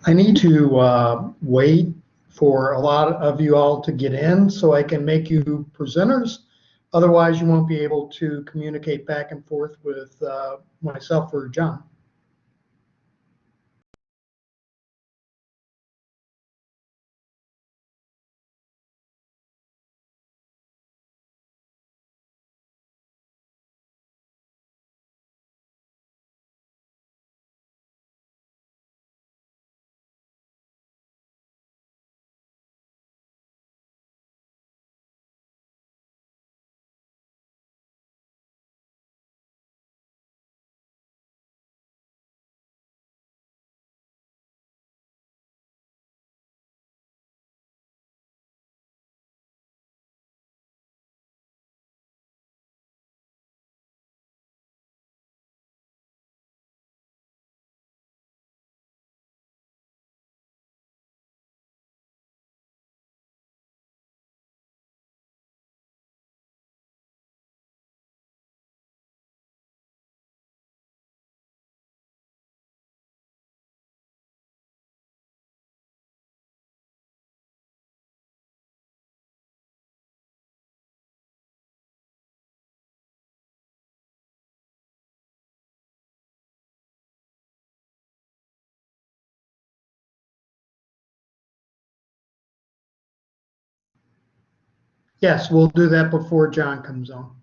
I need to wait for a lot of you all to get in so I can make you presenters. Otherwise, you won't be able to communicate back and forth with myself or John. Yes, we'll do that before John comes on.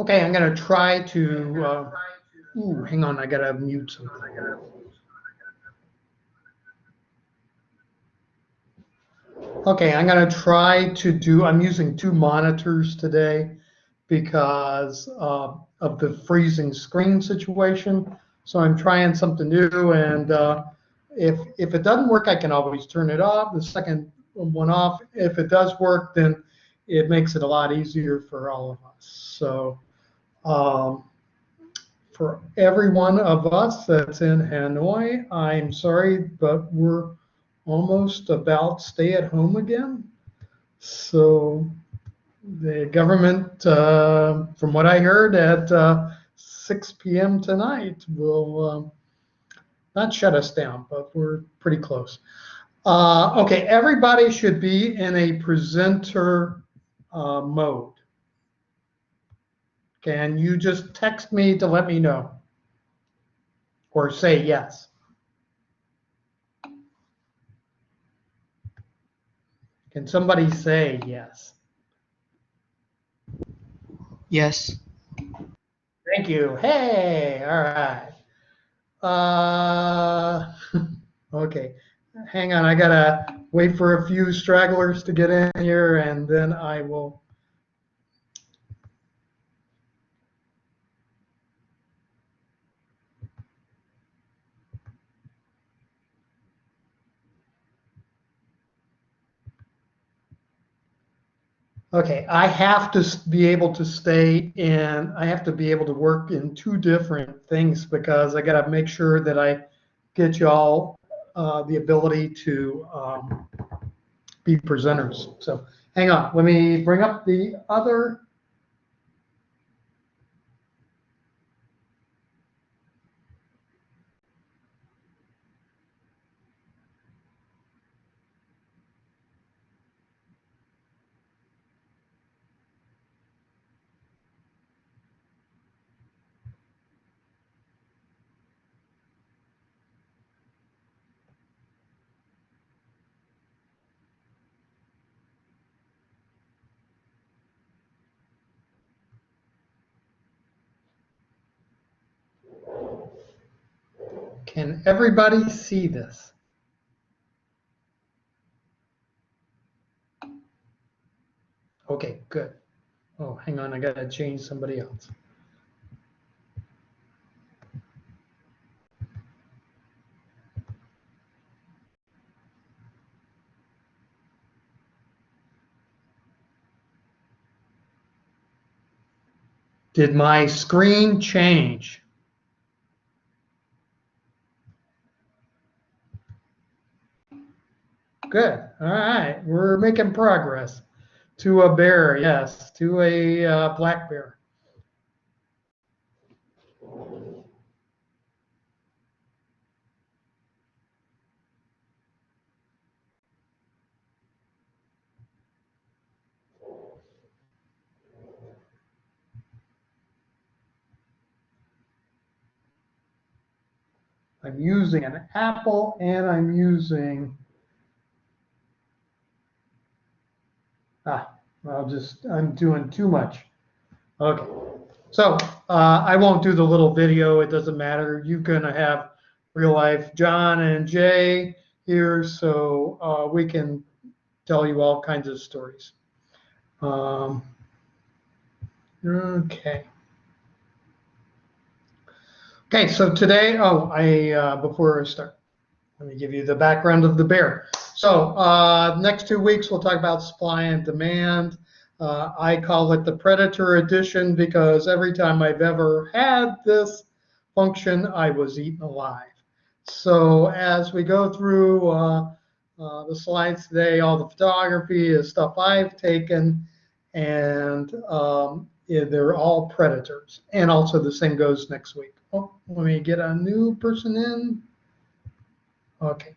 Okay, I'm going to try to, ooh, hang on, I got to mute something. Okay, I'm going to try to do, I'm using 2 monitors today because of the freezing screen situation. So I'm trying something new, and if it doesn't work, I can always turn it off, the second one off. If it does work, then it makes it a lot easier for all of us. So um, for every one of us that's in Hanoi, I'm sorry, but we're almost about stay at home again. So the government, from what I heard, at 6 p.m. tonight will not shut us down, but we're pretty close. Okay, everybody should be in a presenter mode. Can you just text me to let me know or say yes? Can somebody say yes? Yes. Thank you. Hey, all right. Okay, hang on. I gotta wait for a few stragglers to get in here, and then I will. Okay, I have to be able to stay in. I have to be able to work in 2 different things because I gotta make sure that I get y'all the ability to be presenters. So hang on. Let me bring up the other. Can everybody see this? Okay, good. Oh, hang on. I gotta change somebody else. Did my screen change? Good. All right. We're making progress to a bear. Yes, to a black bear. I'm using an apple and I'm using, I'm doing too much. Okay. So I won't do the little video. It doesn't matter. You're going to have real life John and Jay here, so we can tell you all kinds of stories. Okay. Okay, so today, before I start, let me give you the background of the bear. So next 2 weeks, we'll talk about supply and demand. I call it the Predator Edition because every time I've ever had this function, I was eaten alive. So as we go through the slides today, all the photography is stuff I've taken, and they're all predators. And also the same goes next week. Oh, let me get a new person in. Okay.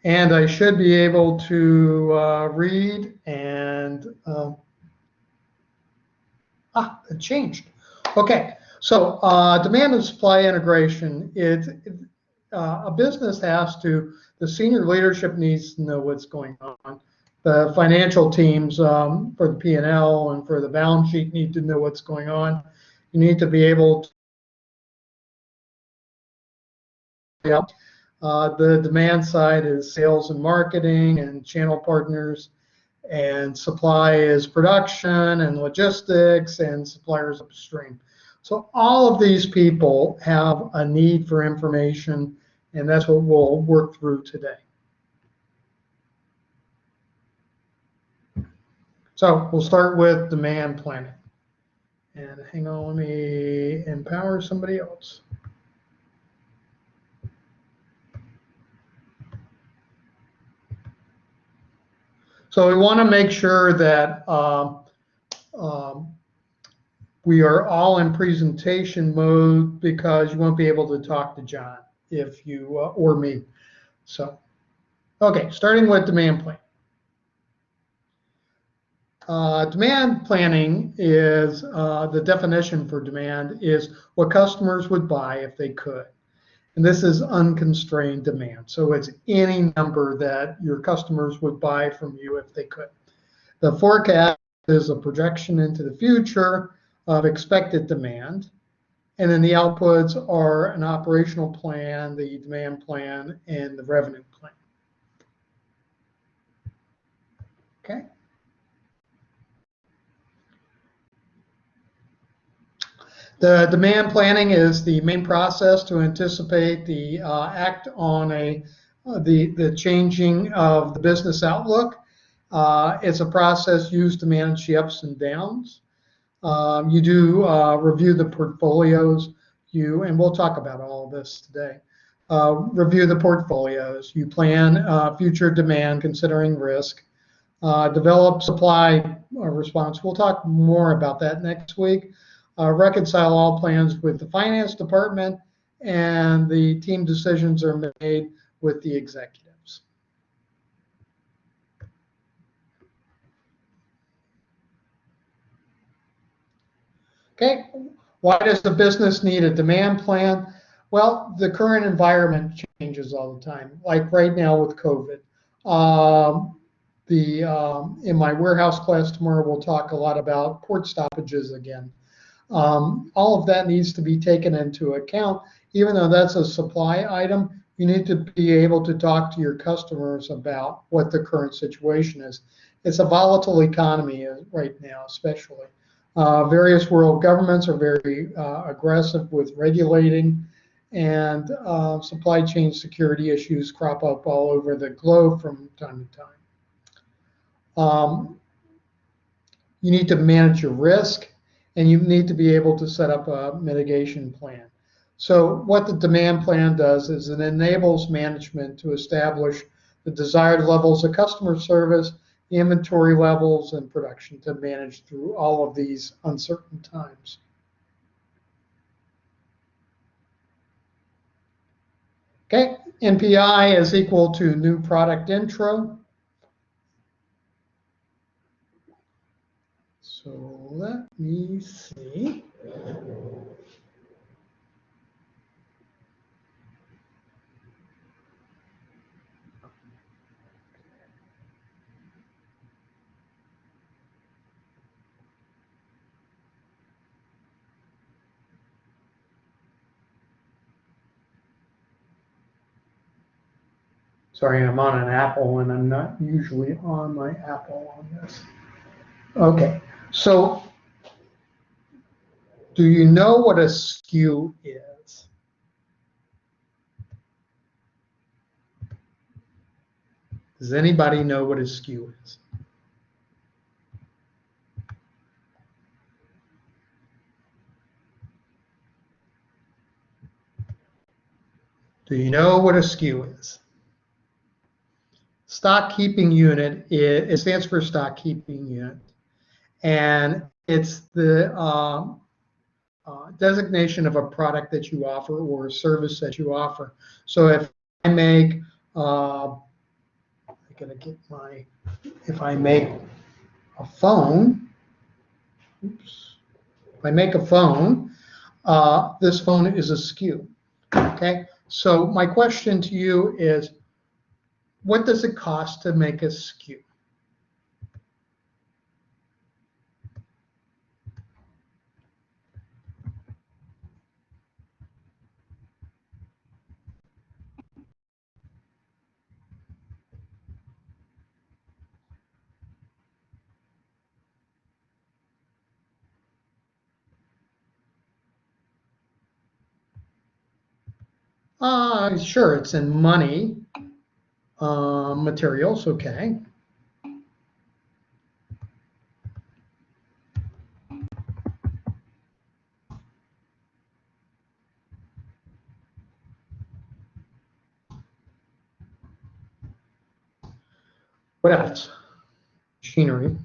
And I should be able to read and, it changed. Okay, so demand and supply integration, a business has to, the senior leadership needs to know what's going on, The financial teams for the P&L and for the balance sheet need to know what's going on. You need to be able to the demand side is sales and marketing and channel partners, and supply is production and logistics and suppliers upstream. So all of these people have a need for information, and that's what we'll work through today. So we'll start with demand planning. And hang on, let me empower somebody else. So we want to make sure that we are all in presentation mode, because you won't be able to talk to John if you or me. So, okay, starting with demand planning. Demand planning is, the definition for demand is what customers would buy if they could. And this is unconstrained demand. So it's any number that your customers would buy from you if they could. The forecast is a projection into the future of expected demand. And then the outputs are an operational plan, the demand plan, and the revenue plan. Okay. The demand planning is the main process to anticipate the act on the changing of the business outlook. It's a process used to manage the ups and downs. You do review the portfolios. And we'll talk about all of this today. Review the portfolios. You plan future demand considering risk. Develop supply response. We'll talk more about that next week. Reconcile all plans with the finance department, and the team decisions are made with the executives. Okay, why does the business need a demand plan? Well, the current environment changes all the time, like right now with COVID. In my warehouse class tomorrow, we'll talk a lot about port stoppages again. All of that needs to be taken into account. Even though that's a supply item, you need to be able to talk to your customers about what the current situation is. It's a volatile economy right now, especially. Various world governments are very aggressive with regulating, and supply chain security issues crop up all over the globe from time to time. You need to manage your risk, and you need to be able to set up a mitigation plan. So what the demand plan does is it enables management to establish the desired levels of customer service, the inventory levels, and production to manage through all of these uncertain times. Okay, NPI is equal to new product intro. So let me see. Sorry, I'm on an Apple, and I'm not usually on my Apple on this. Okay, so do you know what a SKU is? Does anybody know what a SKU is? Do you know what a SKU is? Stock keeping unit, it stands for stock keeping unit. And it's the designation of a product that you offer or a service that you offer. So if I make, if I make a phone, oops, if I make a phone, this phone is a SKU. Okay, so my question to you is, what does it cost to make a SKU? Sure, it's in money. Materials, okay. What else? Machinery,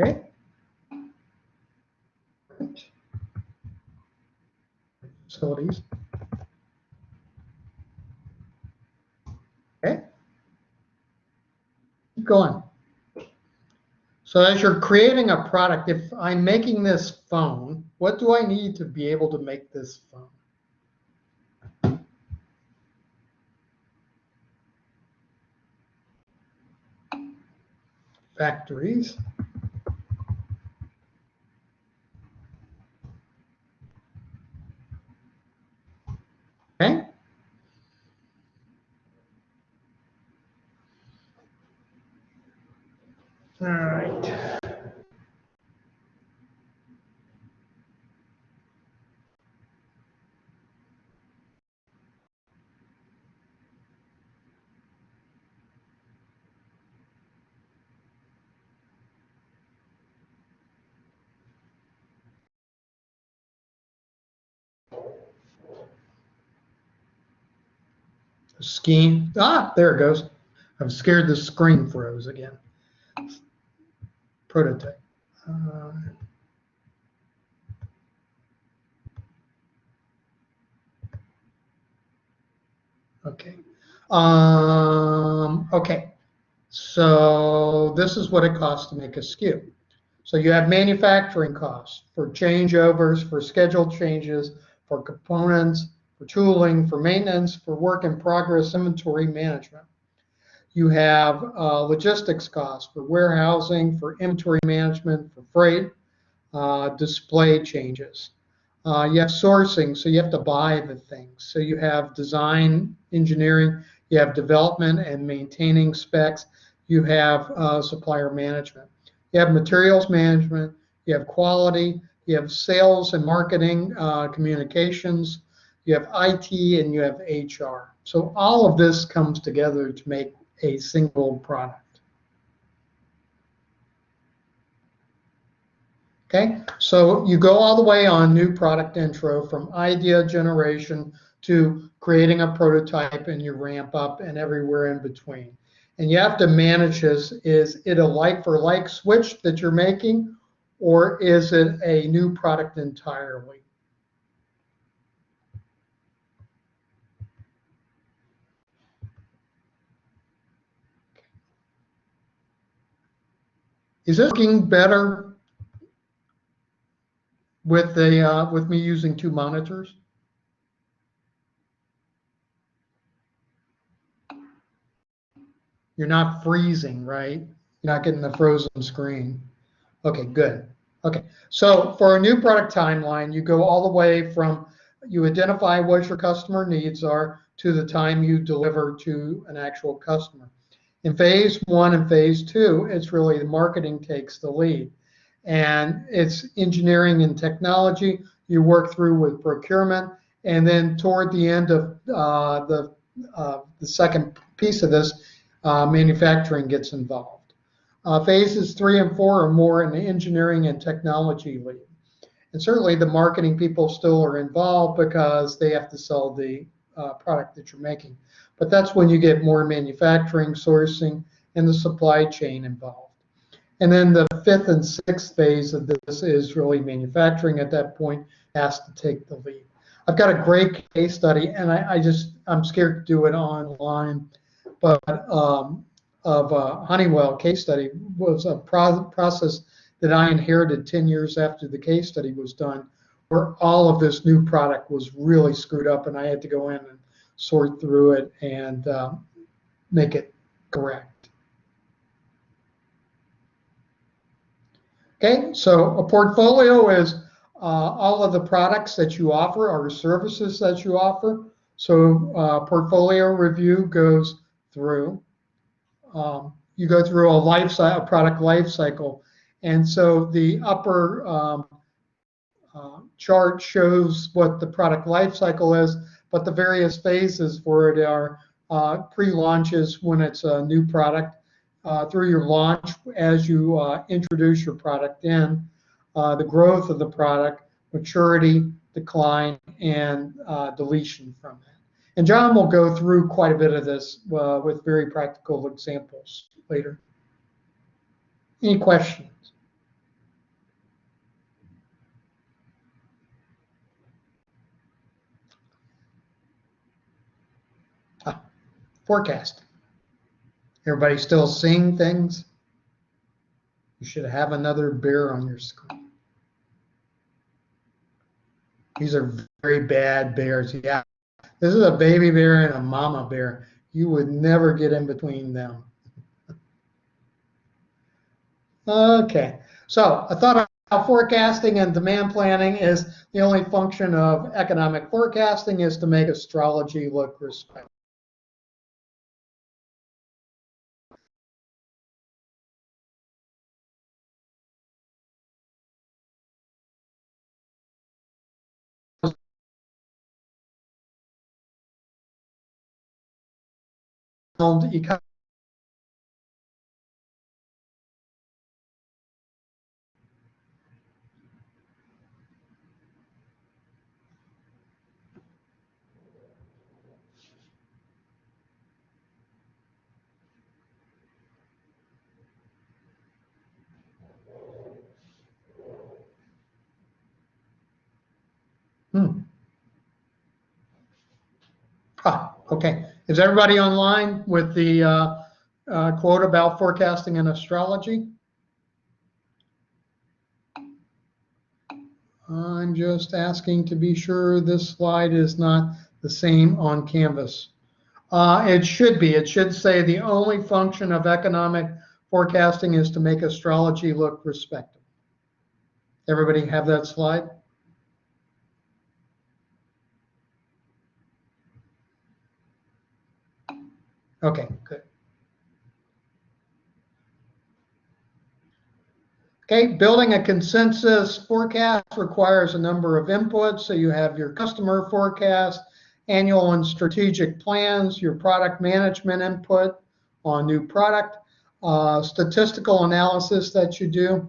okay. Facilities, okay. Keep going. So as you're creating a product, if I'm making this phone, what do I need to be able to make this phone? Factories, okay. All right. Scheme. There it goes. I'm scared the screen froze again. Prototype. Uh, okay. Okay. So this is what it costs to make a SKU. So you have manufacturing costs for changeovers, for scheduled changes, for components, for tooling, for maintenance, for work in progress inventory management. You have logistics costs for warehousing, for inventory management, for freight, display changes. You have sourcing, so you have to buy the things. So you have design, engineering, you have development and maintaining specs, you have supplier management. You have materials management, you have quality, you have sales and marketing, communications, you have IT, and you have HR. So all of this comes together to make a single product. Okay, so you go all the way on new product intro from idea generation to creating a prototype, and you ramp up and everywhere in between. And you have to manage this. Is it a like for like switch that you're making, or is it a new product entirely? Is this working better with me using two monitors? You're not freezing, right? You're not getting the frozen screen. Okay, good. Okay, so for a new product timeline, you go all the way from you identify what your customer needs are to the time you deliver to an actual customer. In phase one and phase two, it's really the marketing takes the lead. And it's engineering and technology you work through with procurement. And then toward the end of the second piece of this, manufacturing gets involved. Phases three and four are more in the engineering and technology lead. And certainly the marketing people still are involved because they have to sell the product that you're making. But that's when you get more manufacturing, sourcing, and the supply chain involved. And then the fifth and sixth phase of this is really manufacturing at that point has to take the lead. I've got a great case study, and I'm scared to do it online, but of a Honeywell case study was a process that I inherited 10 years after the case study was done, where all of this new product was really screwed up, and I had to go in and sort through it and make it correct. Okay, so a portfolio is all of the products that you offer or services that you offer. So portfolio review goes through. You go through a product life cycle. And so the upper chart shows what the product life cycle is, but the various phases for it are pre-launches when it's a new product, through your launch as you introduce your product in, the growth of the product, maturity, decline, and deletion from that. And John will go through quite a bit of this with very practical examples later. Any questions? Forecast. Everybody still seeing things? You should have another bear on your screen. These are very bad bears. Yeah, this is a baby bear and a mama bear. You would never get in between them. Okay, so I thought about forecasting and demand planning is the only function of economic forecasting is to make astrology look respectable. Okay. Is everybody online with the quote about forecasting and astrology? I'm just asking to be sure this slide is not the same on Canvas. It should be. It should say the only function of economic forecasting is to make astrology look respectable. Everybody have that slide? Okay, good. Okay, building a consensus forecast requires a number of inputs. So you have your customer forecast, annual and strategic plans, your product management input on new product, statistical analysis that you do,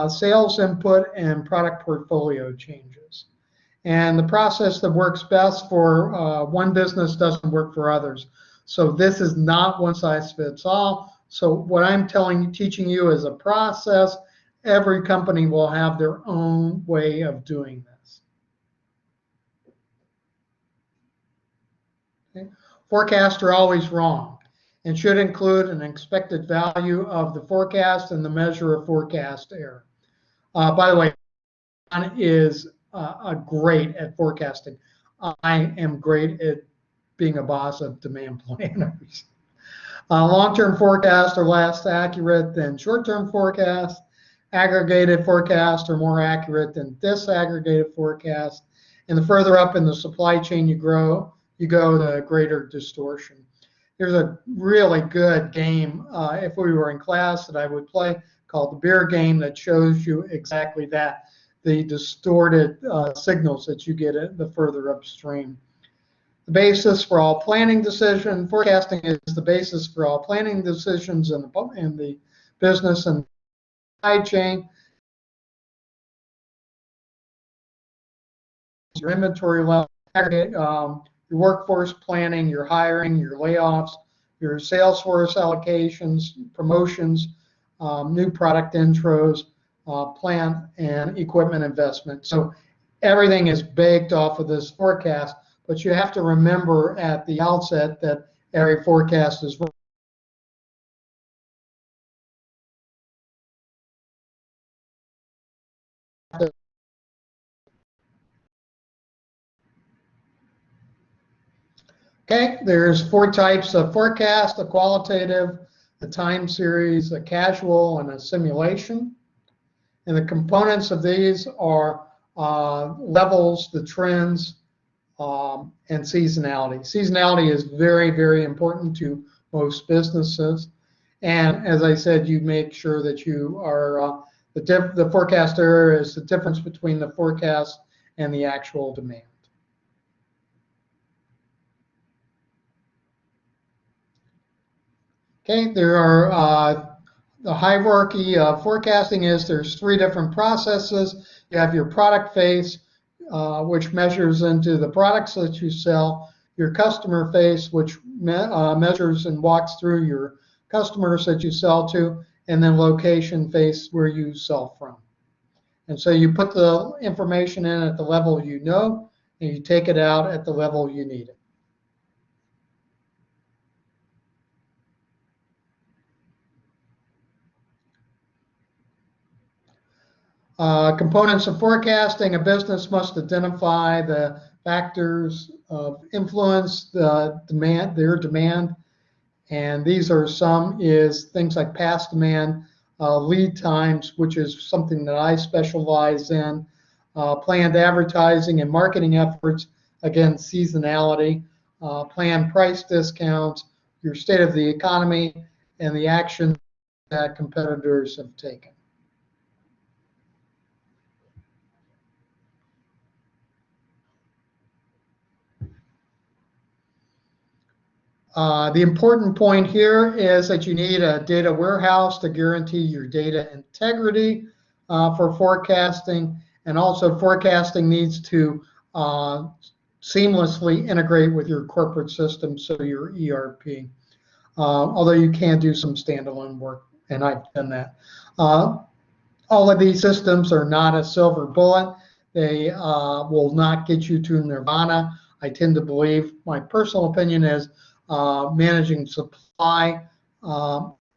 sales input, and product portfolio changes. And the process that works best for one business doesn't work for others. So this is not one size fits all. So what I'm teaching you is a process. Every company will have their own way of doing this. Okay. Forecasts are always wrong and should include an expected value of the forecast and the measure of forecast error. By the way, John is great at forecasting. I am great at being a boss of demand planners. Long-term forecasts are less accurate than short-term forecasts. Aggregated forecasts are more accurate than disaggregated forecasts. And the further up in the supply chain you go, the greater distortion. There's a really good game, if we were in class, that I would play called the beer game that shows you exactly that, the distorted signals that you get the further upstream. The basis for all planning decision, forecasting is the basis for all planning decisions in the business and supply chain. Your inventory level, your workforce planning, your hiring, your layoffs, your sales force allocations, promotions, new product intros, plant and equipment investment. So everything is baked off of this forecast, but you have to remember at the outset that every forecast is wrong. Okay, there's 4 types of forecast: a qualitative, a time series, a casual, and a simulation. And the components of these are levels, the trends, and seasonality. Seasonality is very, very important to most businesses. And as I said, you make sure that you are, the forecast error is the difference between the forecast and the actual demand. Okay, there are the hierarchy of forecasting is there's 3 different processes. You have your product phase, which measures into the products that you sell, your customer phase, which measures and walks through your customers that you sell to, and then location phase where you sell from. And so you put the information in at the level you know, and you take it out at the level you need it. Components of forecasting: a business must identify the factors of influence their demand, and these are some is things like past demand, lead times, which is something that I specialize in, planned advertising and marketing efforts, again, seasonality, planned price discounts, your state of the economy, and the action that competitors have taken. The important point here is that you need a data warehouse to guarantee your data integrity for forecasting, and also forecasting needs to seamlessly integrate with your corporate system, so your ERP. Although you can do some standalone work, and I've done that. All of these systems are not a silver bullet. They will not get you to nirvana. I tend to believe, my personal opinion is, managing supply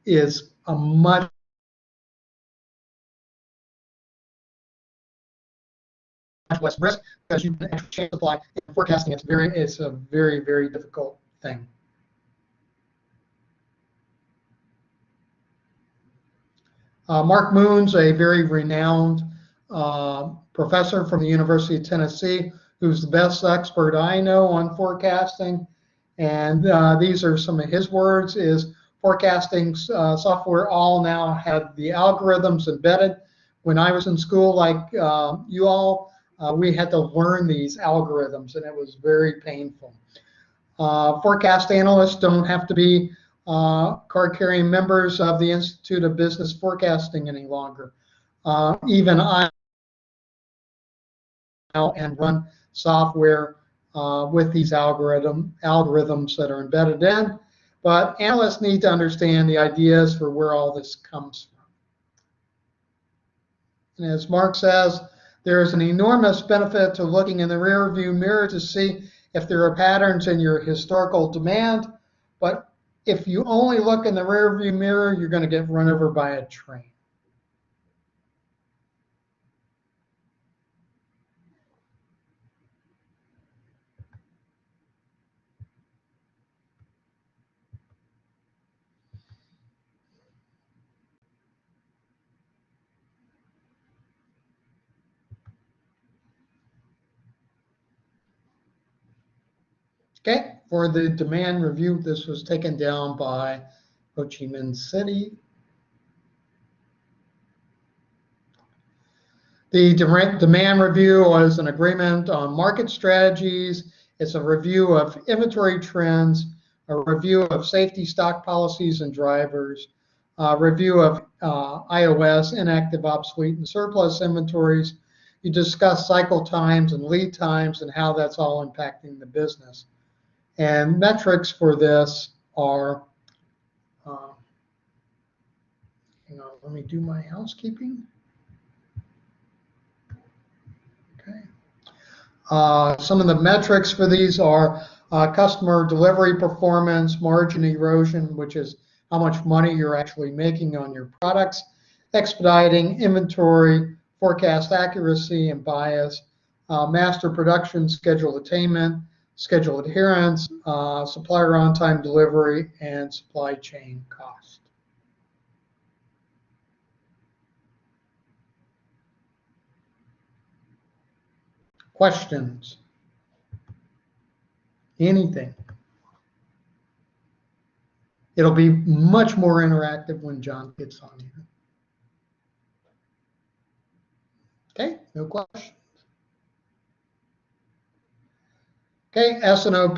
is a much less risk because you can actually change supply. In forecasting, it's a very, very difficult thing. Mark Moon's a very renowned professor from the University of Tennessee, who's the best expert I know on forecasting. And these are some of his words: is forecasting software all now have the algorithms embedded. When I was in school, like you all, we had to learn these algorithms, and it was very painful. Forecast analysts don't have to be card-carrying members of the Institute of Business Forecasting any longer. Even I now and run software with these algorithms that are embedded in, but analysts need to understand the ideas for where all this comes from. And as Mark says, there is an enormous benefit to looking in the rear view mirror to see if there are patterns in your historical demand, but if you only look in the rear view mirror, you're going to get run over by a train. Okay, for the demand review, this was taken down by Ho Chi Minh City. The demand review was an agreement on market strategies. It's a review of inventory trends, a review of safety stock policies and drivers, a review of iOS, inactive, obsolete, and surplus inventories. You discuss cycle times and lead times and how that's all impacting the business. And metrics for this are, hang on, let me do my housekeeping. Okay. Some of the metrics for these are customer delivery performance, margin erosion, which is how much money you're actually making on your products, expediting, inventory, forecast accuracy and bias, master production schedule attainment, schedule adherence, supplier on-time delivery, and supply chain cost. Questions? Anything? It'll be much more interactive when John gets on here. Okay, no questions. Okay, S&OP,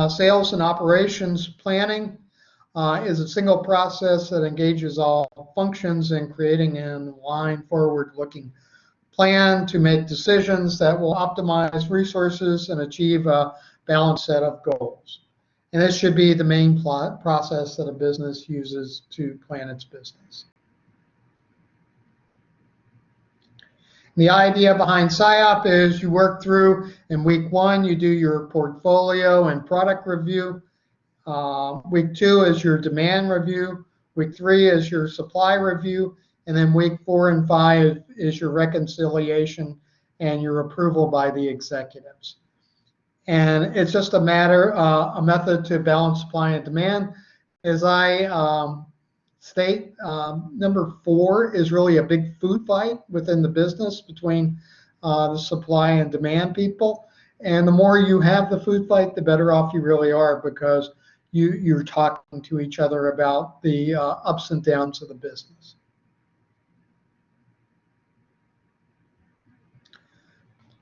sales and operations planning, is a single process that engages all functions in creating an aligned, forward-looking plan to make decisions that will optimize resources and achieve a balanced set of goals. And this should be the main process that a business uses to plan its business. The idea behind SIOP is you work through, in week 1, you do your portfolio and product review. Week 2 is your demand review. Week 3 is your supply review. And then week 4 and 5 is your reconciliation and your approval by the executives. And it's just a method to balance supply and demand. As I state, number 4 is really a big food fight within the business between the supply and demand people. And the more you have the food fight, the better off you really are, because you're talking to each other about the ups and downs of the business.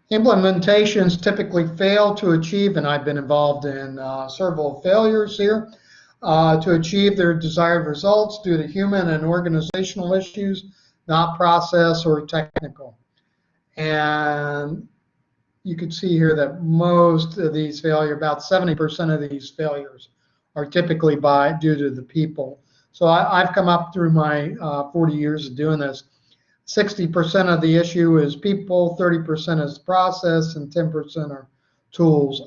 Implementations typically fail to achieve, and I've been involved in several failures here, to achieve their desired results due to human and organizational issues, not process or technical. And you can see here that most of these failures, about 70% of these failures, are typically due to the people. So I've come up through my 40 years of doing this. 60% of the issue is people, 30% is process, and 10% are tools.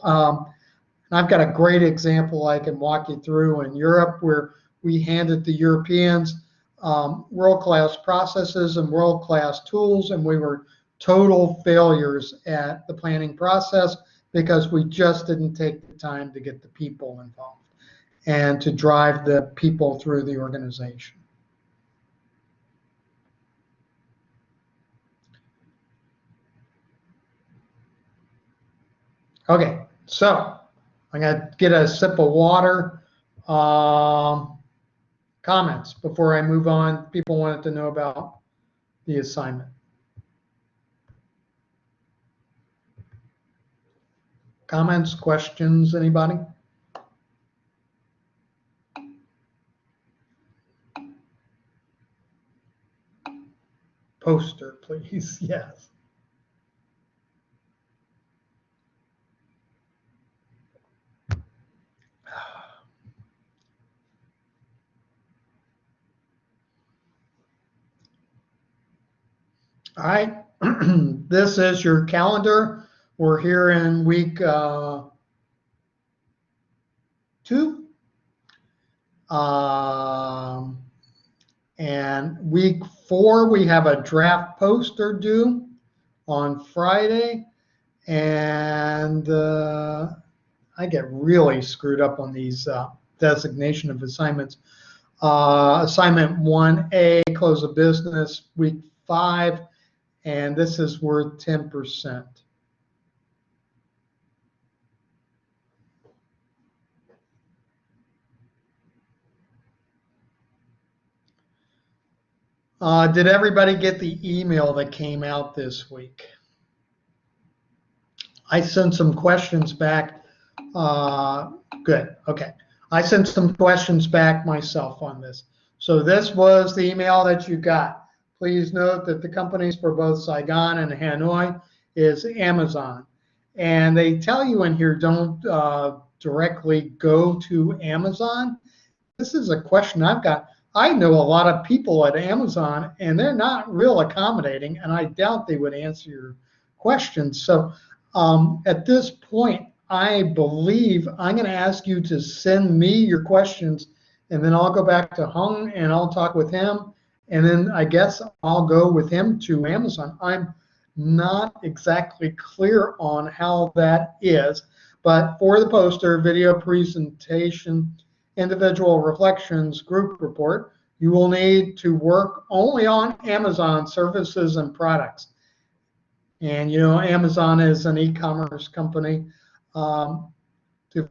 I've got a great example I can walk you through in Europe, where we handed the Europeans world-class processes and world-class tools, and we were total failures at the planning process because we just didn't take the time to get the people involved and to drive the people through the organization. Okay, so I'm going to get a sip of water. Comments before I move on. People wanted to know about the assignment. Comments, questions, anybody? Poster, please. Yes. All right, this is your calendar. We're here in week 2. And week 4, we have a draft poster due on Friday. And I get really screwed up on these designation of assignments. Assignment 1A, close of business, week 5. And this is worth 10%. Did everybody get the email that came out this week? I sent some questions back. Good, okay. I sent some questions back myself on this. So this was the email that you got. Please note that the companies for both Saigon and Hanoi is Amazon. And they tell you in here, don't directly go to Amazon. This is a question I've got. I know a lot of people at Amazon, and they're not real accommodating, and I doubt they would answer your questions. So at this point, I believe I'm going to ask you to send me your questions, and then I'll go back to Hung, and I'll talk with him. And then I guess I'll go with him to Amazon. I'm not exactly clear on how that is, but for the poster, video presentation, individual reflections, group report, you will need to work only on Amazon services and products. And you know, Amazon is an e-commerce company. To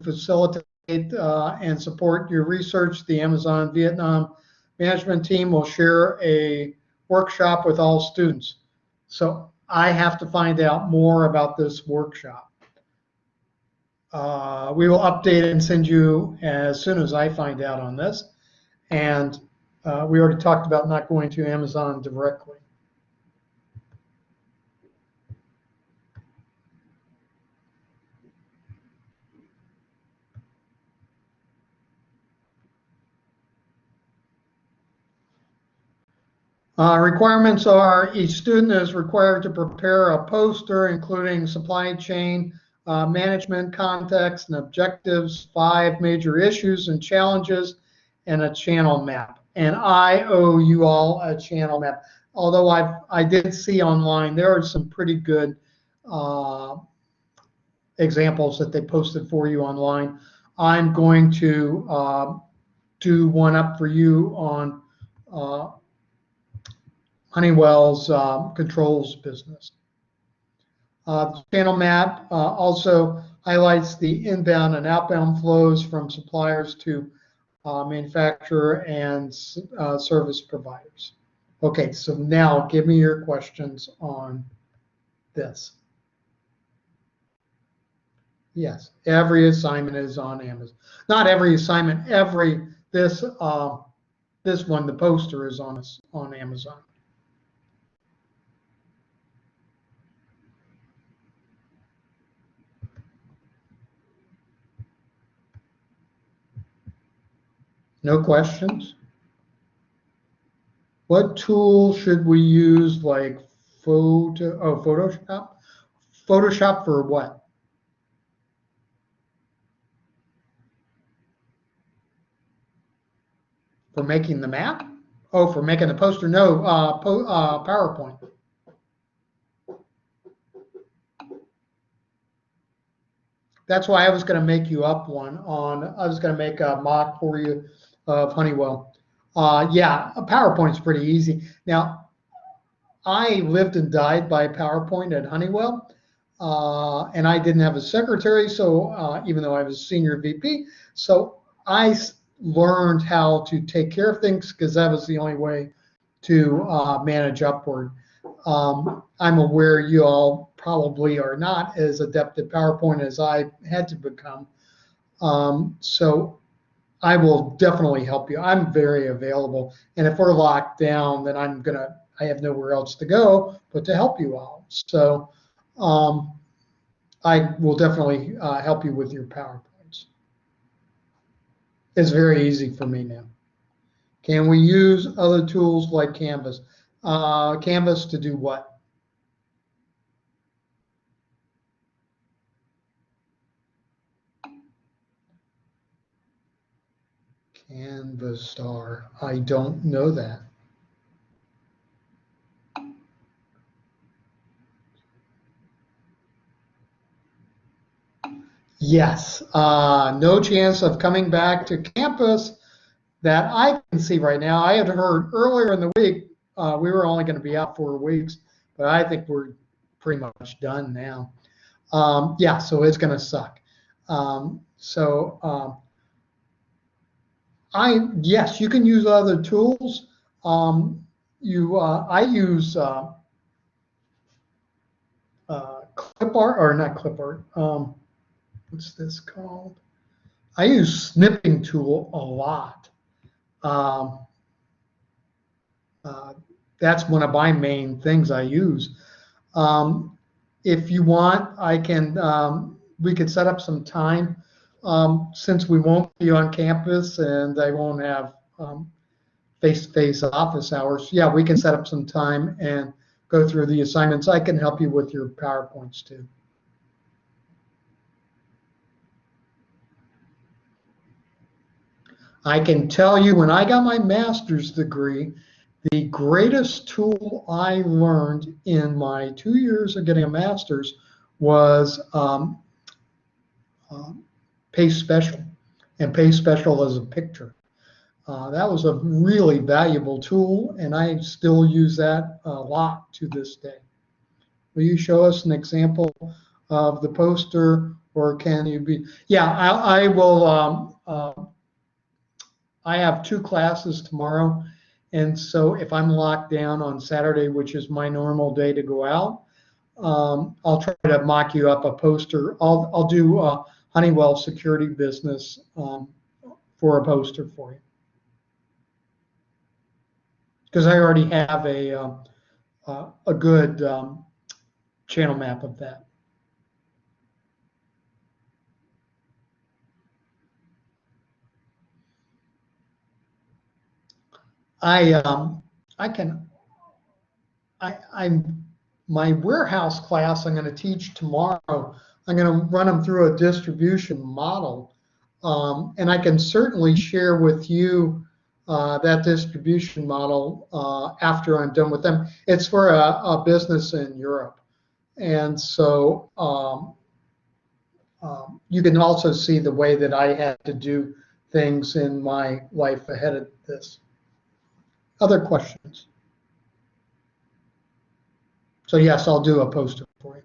facilitate and support your research, the Amazon Vietnam management team will share a workshop with all students. So I have to find out more about this workshop. We will update it and send you as soon as I find out on this. And we already talked about not going to Amazon directly. Requirements are each student is required to prepare a poster including supply chain management context and objectives, 5 major issues and challenges, and a channel map. And I owe you all a channel map. Although I did see online there are some pretty good examples that they posted for you online. I'm going to do one up for you on Honeywell's controls business. The channel map also highlights the inbound and outbound flows from suppliers to manufacturer and service providers. Okay, so now give me your questions on this. Yes, every assignment is on Amazon. Not every assignment, this one, the poster is on Amazon. No questions? What tool should we use, like Photoshop? Photoshop for what? For making the map? Oh, for making the poster? No, PowerPoint. That's why I was going to make you up one I was going to make a mock for you of Honeywell. Yeah, PowerPoint's pretty easy. Now, I lived and died by PowerPoint at Honeywell, and I didn't have a secretary, so even though I was senior VP, so I learned how to take care of things because that was the only way to manage upward. I'm aware you all probably are not as adept at PowerPoint as I had to become. So I will definitely help you. I'm very available. And if we're locked down, then I have nowhere else to go but to help you all. So I will definitely help you with your PowerPoints. It's very easy for me now. Can we use other tools like Canvas? Canvas to do what? Canvas star. I don't know that. Yes, no chance of coming back to campus that I can see right now. I had heard earlier in the week we were only going to be out 4 weeks, but I think we're pretty much done now. Yeah, so it's going to suck. Yes, you can use other tools. I use clip art, or not clip art. What's this called? I use snipping tool a lot. That's one of my main things I use. If you want, we could set up some time since we won't be on campus and I won't have face-to-face office hours. Yeah, we can set up some time and go through the assignments. I can help you with your PowerPoints too. I can tell you when I got my master's degree, the greatest tool I learned in my 2 years of getting a master's was Paste Special, and Paste Special is a picture. That was a really valuable tool, and I still use that a lot to this day. Will you show us an example of the poster, or can you be? Yeah, I will. I have 2 classes tomorrow, and so if I'm locked down on Saturday, which is my normal day to go out, I'll try to mock you up a poster. I'll do Honeywell security business for a poster for you, because I already have a good channel map of that. I'm my warehouse class I'm going to teach tomorrow. I'm going to run them through a distribution model, and I can certainly share with you that distribution model after I'm done with them. It's for a business in Europe, and so you can also see the way that I had to do things in my life ahead of this. Other questions? So yes, I'll do a poster for you.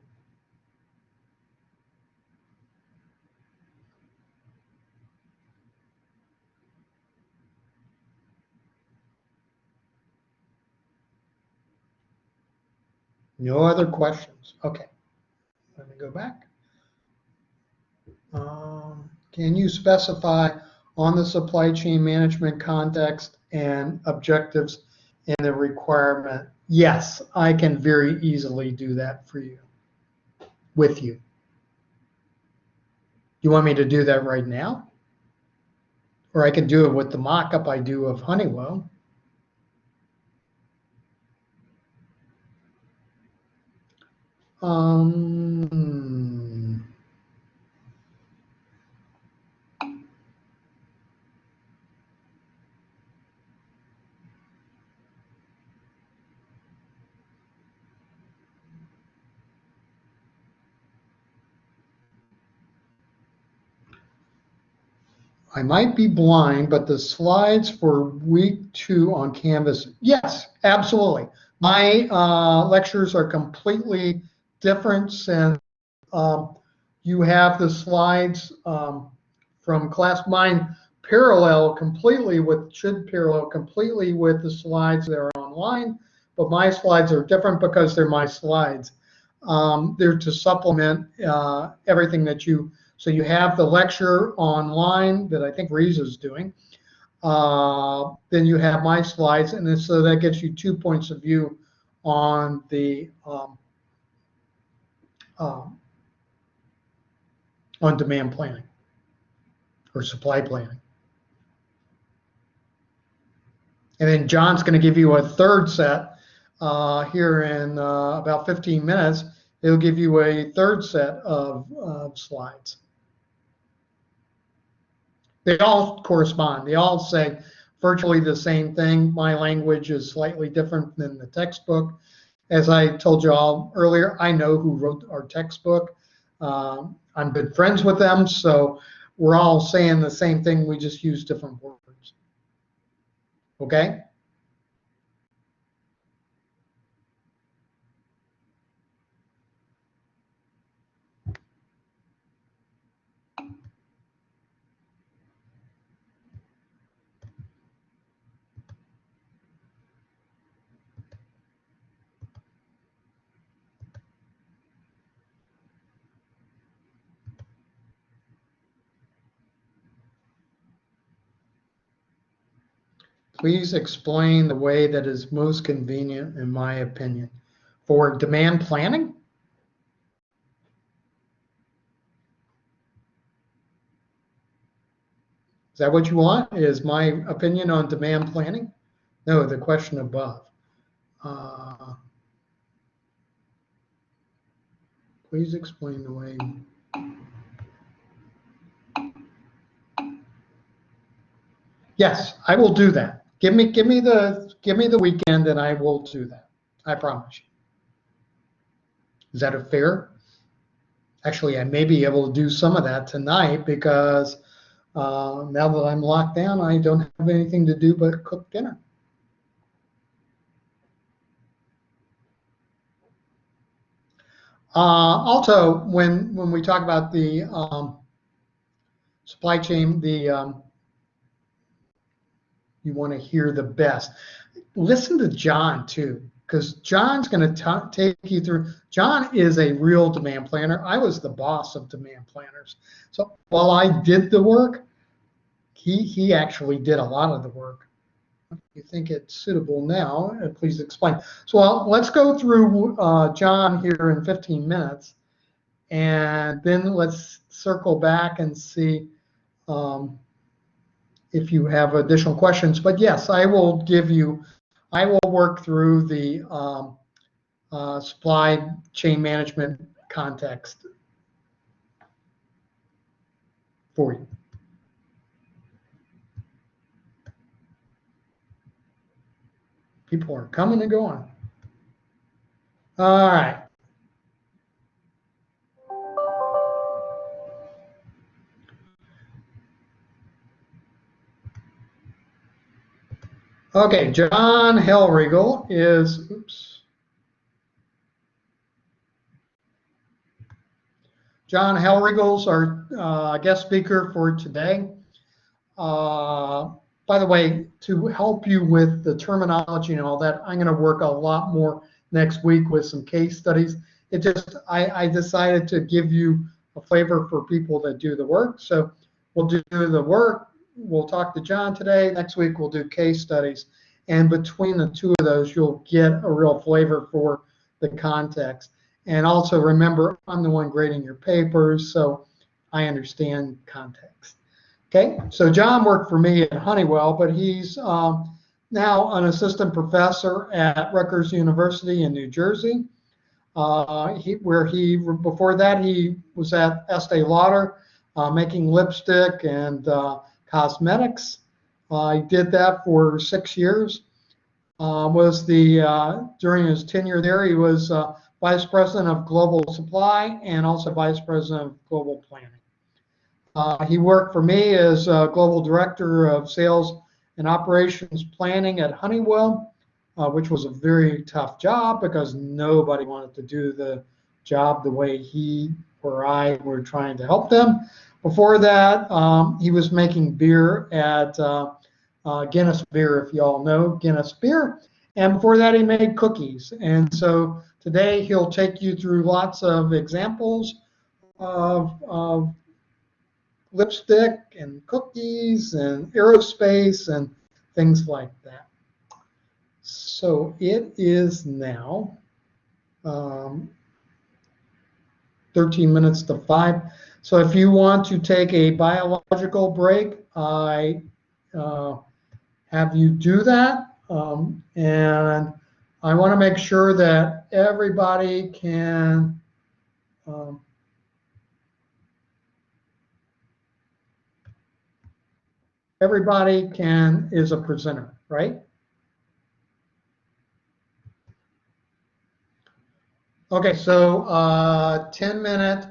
No other questions? Okay, let me go back. Can you specify on the supply chain management context and objectives in the requirement? Yes, I can very easily do that for you, with you. You want me to do that right now? Or I can do it with the mock-up I do of Honeywell. I might be blind, but the slides for week 2 on Canvas, yes, absolutely. My lectures are completely different since you have the slides from class. Mine should parallel completely with the slides that are online, but my slides are different because they're my slides. They're to supplement everything that so you have the lecture online that I think Riza's doing. Then you have my slides, and so that gets you 2 points of view on the on demand planning or supply planning. And then John's going to give you a third set here in about 15 minutes. He'll give you a third set of slides. They all correspond. They all say virtually the same thing. My language is slightly different than the textbook. As I told you all earlier, I know who wrote our textbook. I'm good friends with them, so we're all saying the same thing. We just use different words. Okay? Please explain the way that is most convenient, in my opinion, for demand planning. Is that what you want? Is my opinion on demand planning? No, the question above. Please explain the way. Yes, I will do that. Give me the weekend, and I will do that. I promise you. Is that a fair? Actually, I may be able to do some of that tonight because now that I'm locked down, I don't have anything to do but cook dinner. Also, when we talk about the supply chain, you want to hear the best. Listen to John too, because John's going to take you through. John is a real demand planner. I was the boss of demand planners. So while I did the work, he actually did a lot of the work. If you think it's suitable now, please explain. So let's go through John here in 15 minutes, and then let's circle back and see if you have additional questions. But yes, I will work through the supply chain management context for you. People are coming and going. All right. Okay, John Hellriegel is, John Hellriegel's our guest speaker for today. By the way, to help you with the terminology and all that, I'm going to work a lot more next week with some case studies. I decided to give you a flavor for people that do the work. So we'll do the work. We'll talk to John today. Next week, we'll do case studies. And between the two of those, you'll get a real flavor for the context. And also remember, I'm the one grading your papers, so I understand context. Okay, so John worked for me at Honeywell, but he's now an assistant professor at Rutgers University in New Jersey. Before that, he was at Estee Lauder making lipstick and cosmetics. He did that for 6 years. During his tenure there, he was vice president of global supply and also vice president of global planning. He worked for me as global director of sales and operations planning at Honeywell, which was a very tough job because nobody wanted to do the job the way he or I were trying to help them. Before that, he was making beer at Guinness Beer, if you all know Guinness Beer. And before that, he made cookies. And so today he'll take you through lots of examples of lipstick and cookies and aerospace and things like that. So it is now 13 minutes to 5. So if you want to take a biological break, I have you do that. And I want to make sure that everybody can is a presenter, right? Okay, so 10-minute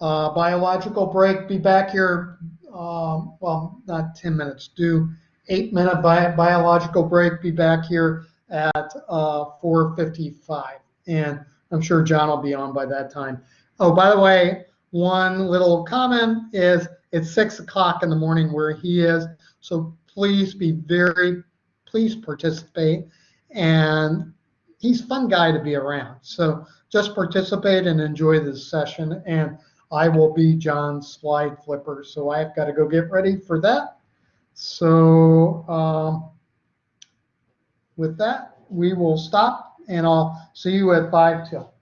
biological break. Be back here, well, not 10 minutes, do 8-minute biological break. Be back here at 4:55. And I'm sure John will be on by that time. Oh, by the way, one little comment is it's 6 o'clock in the morning where he is. So please please participate. And he's a fun guy to be around. So just participate and enjoy this session. And I will be John's slide flipper. So I've got to go get ready for that. So with that, we will stop and I'll see you at 5 till.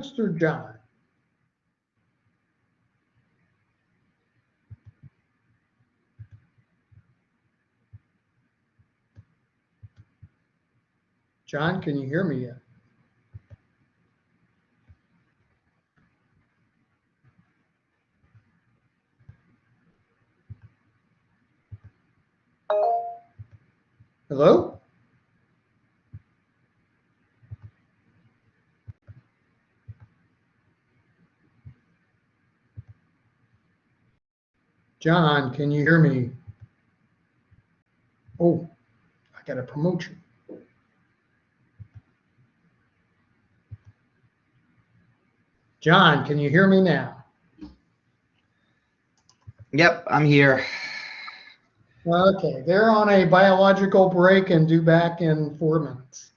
Mr. John? John, can you hear me yet? Hello? John, can you hear me? Oh, I got a promotion. John, can you hear me now? Yep, I'm here. Okay, they're on a biological break and due back in 4 minutes.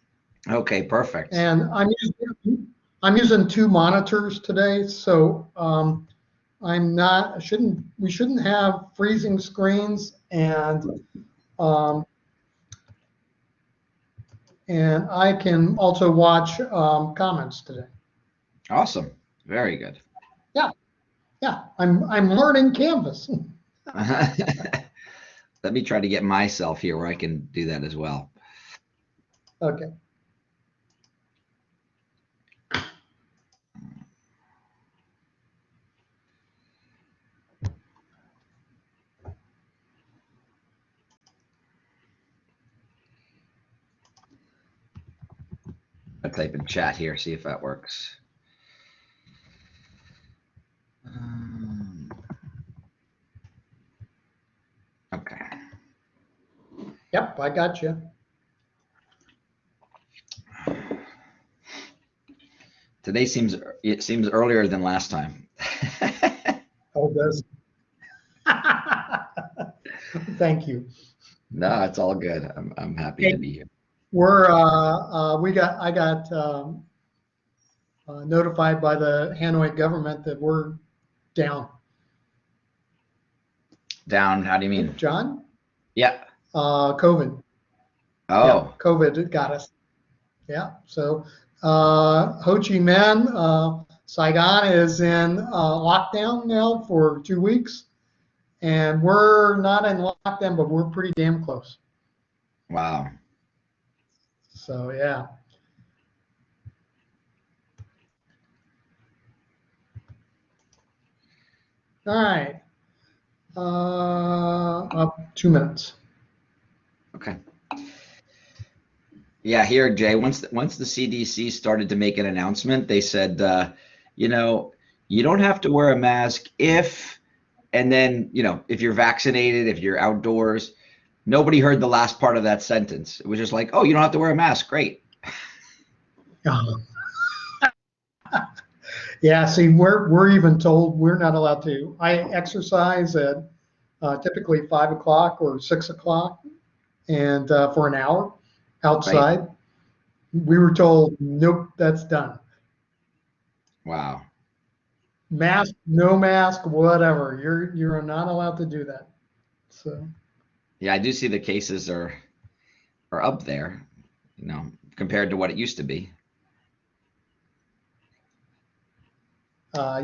Okay, perfect. And I'm using 2 monitors today, so we shouldn't have freezing screens, and I can also watch comments today. Awesome. Very good. Yeah, I'm learning Canvas. Let me try to get myself here where I can do that as well. Okay. I'll type in chat here, see if that works. Okay. Yep, I got you. Today seems earlier than last time. Oh, does. Thank you. No, it's all good. I'm happy Hey, to be here. I got notified by the Hanoi government that we're down. Down, how do you mean? John? Yeah. COVID. Oh. Yeah, COVID got us. Yeah. So Ho Chi Minh, Saigon is in lockdown now for 2 weeks, and we're not in lockdown, but we're pretty damn close. Wow. So yeah. All right. Up 2 minutes. Okay. Yeah, here, Jay, once the CDC started to make an announcement, they said, you know, you don't have to wear a mask if, and then, you know, if you're vaccinated, if you're outdoors. Nobody heard the last part of that sentence. It was just like, oh, you don't have to wear a mask. Great. Yeah, see, we're even told we're not allowed to. I exercise at typically 5 o'clock or 6 o'clock, and for an hour outside. Right. We were told, nope, that's done. Wow. Mask, no mask, whatever. You're not allowed to do that. So. Yeah, I do see the cases are up there, you know, compared to what it used to be.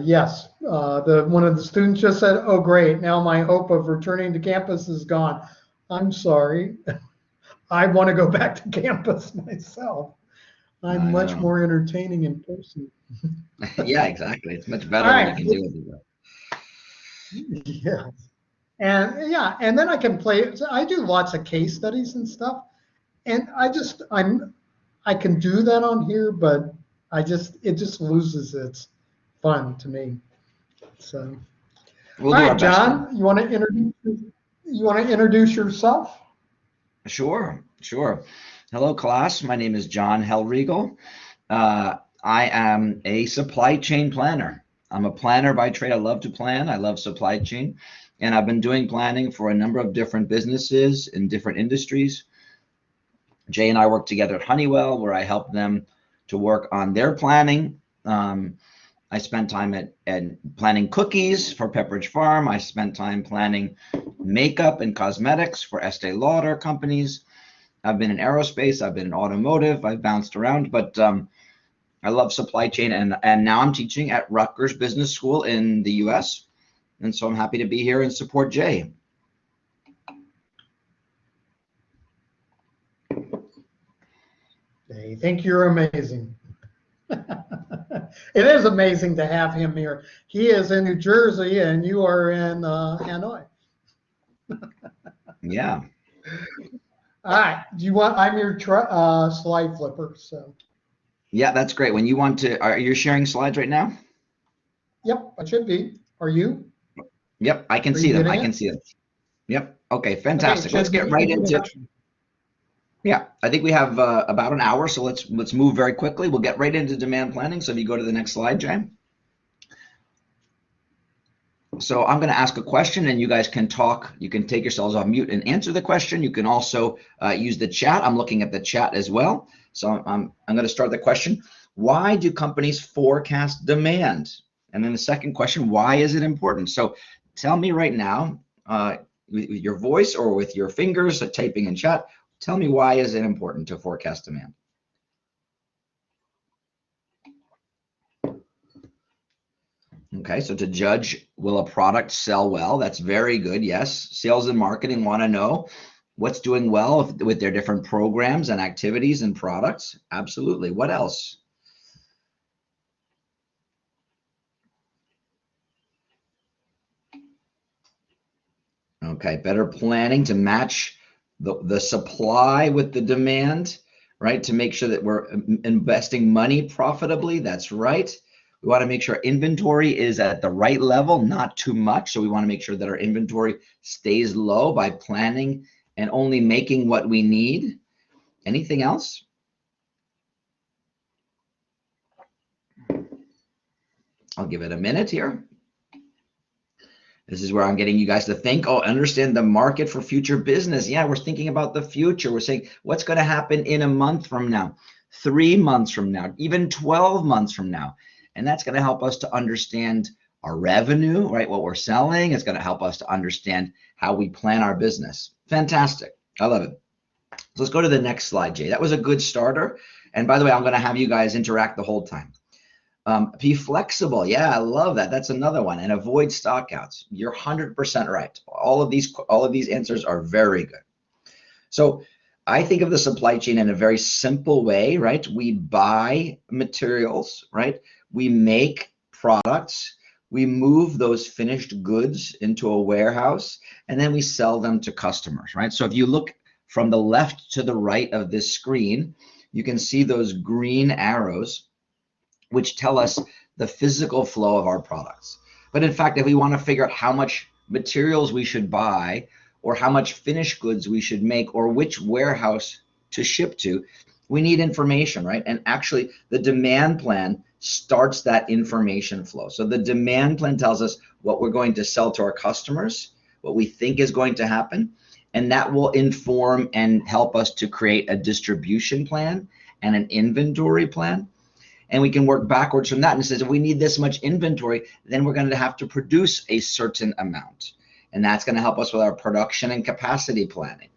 Yes, one of the students just said, "Oh, great! Now my hope of returning to campus is gone." I'm sorry. I want to go back to campus myself. I'm much more entertaining in person. Yeah, exactly. It's much better when you can do it. Yeah. And then I can play. I do lots of case studies and stuff, and I can do that on here, but it just loses its fun to me. So, we'll all right, John, you want to introduce yourself? Sure. Hello, class. My name is John Hellriegel. I am a supply chain planner. I'm a planner by trade. I love to plan. I love supply chain. And I've been doing planning for a number of different businesses in different industries. Jay and I work together at Honeywell, where I help them to work on their planning. I spent time at planning cookies for Pepperidge Farm. I spent time planning makeup and cosmetics for Estee Lauder companies. I've been in aerospace. I've been in automotive. I've bounced around, but I love supply chain, and now I'm teaching at Rutgers Business School in the US. And so I'm happy to be here and support Jay. They think you're amazing. It is amazing to have him here. He is in New Jersey and you are in Hanoi. Yeah. All right. Do you want? I'm your slide flipper. So. Yeah, that's great. When you want to, are you sharing slides right now? Yep, I should be. Are you? Yep, I can Are see you them. I getting can it? see them. Yep. Okay, Okay, fantastic. Let's get right into it. Yeah, I think we have about an hour, so let's move very quickly. We'll get right into demand planning. So if you go to the next slide, Jay. So I'm going to ask a question, and you guys can talk. You can take yourselves off mute and answer the question. You can also use the chat. I'm looking at the chat as well. So I'm going to start the question. Why do companies forecast demand? And then the second question, why is it important? So tell me right now, with your voice or with your fingers, typing in chat, tell me why is it important to forecast demand? Okay, so to judge, will a product sell well? That's very good. Yes, sales and marketing want to know what's doing well with their different programs and activities and products. Absolutely. What else? Okay, better planning to match the supply with the demand, right? To make sure that we're investing money profitably. That's right. We want to make sure inventory is at the right level, not too much. So we want to make sure that our inventory stays low by planning and only making what we need. Anything else? I'll give it a minute here. This is where I'm getting you guys to think, oh, understand the market for future business. Yeah, we're thinking about the future. We're saying what's going to happen in a month from now, 3 months from now, even 12 months from now. And that's going to help us to understand our revenue, right? What we're selling. It's going to help us to understand how we plan our business. Fantastic. I love it. So let's go to the next slide, Jay. That was a good starter. And by the way, I'm going to have you guys interact the whole time. Be flexible. Yeah, I love that. That's another one. And avoid stockouts. You're 100% right. All of these answers are very good. So I think of the supply chain in a very simple way, right? We buy materials, right? We make products. We move those finished goods into a warehouse, and then we sell them to customers, right? So if you look from the left to the right of this screen, you can see those green arrows which tell us the physical flow of our products. But in fact, if we want to figure out how much materials we should buy or how much finished goods we should make or which warehouse to ship to, we need information, right? And actually the demand plan starts that information flow. So the demand plan tells us what we're going to sell to our customers, what we think is going to happen, and that will inform and help us to create a distribution plan and an inventory plan. And we can work backwards from that and says if we need this much inventory, then we're going to have to produce a certain amount. And that's going to help us with our production and capacity planning.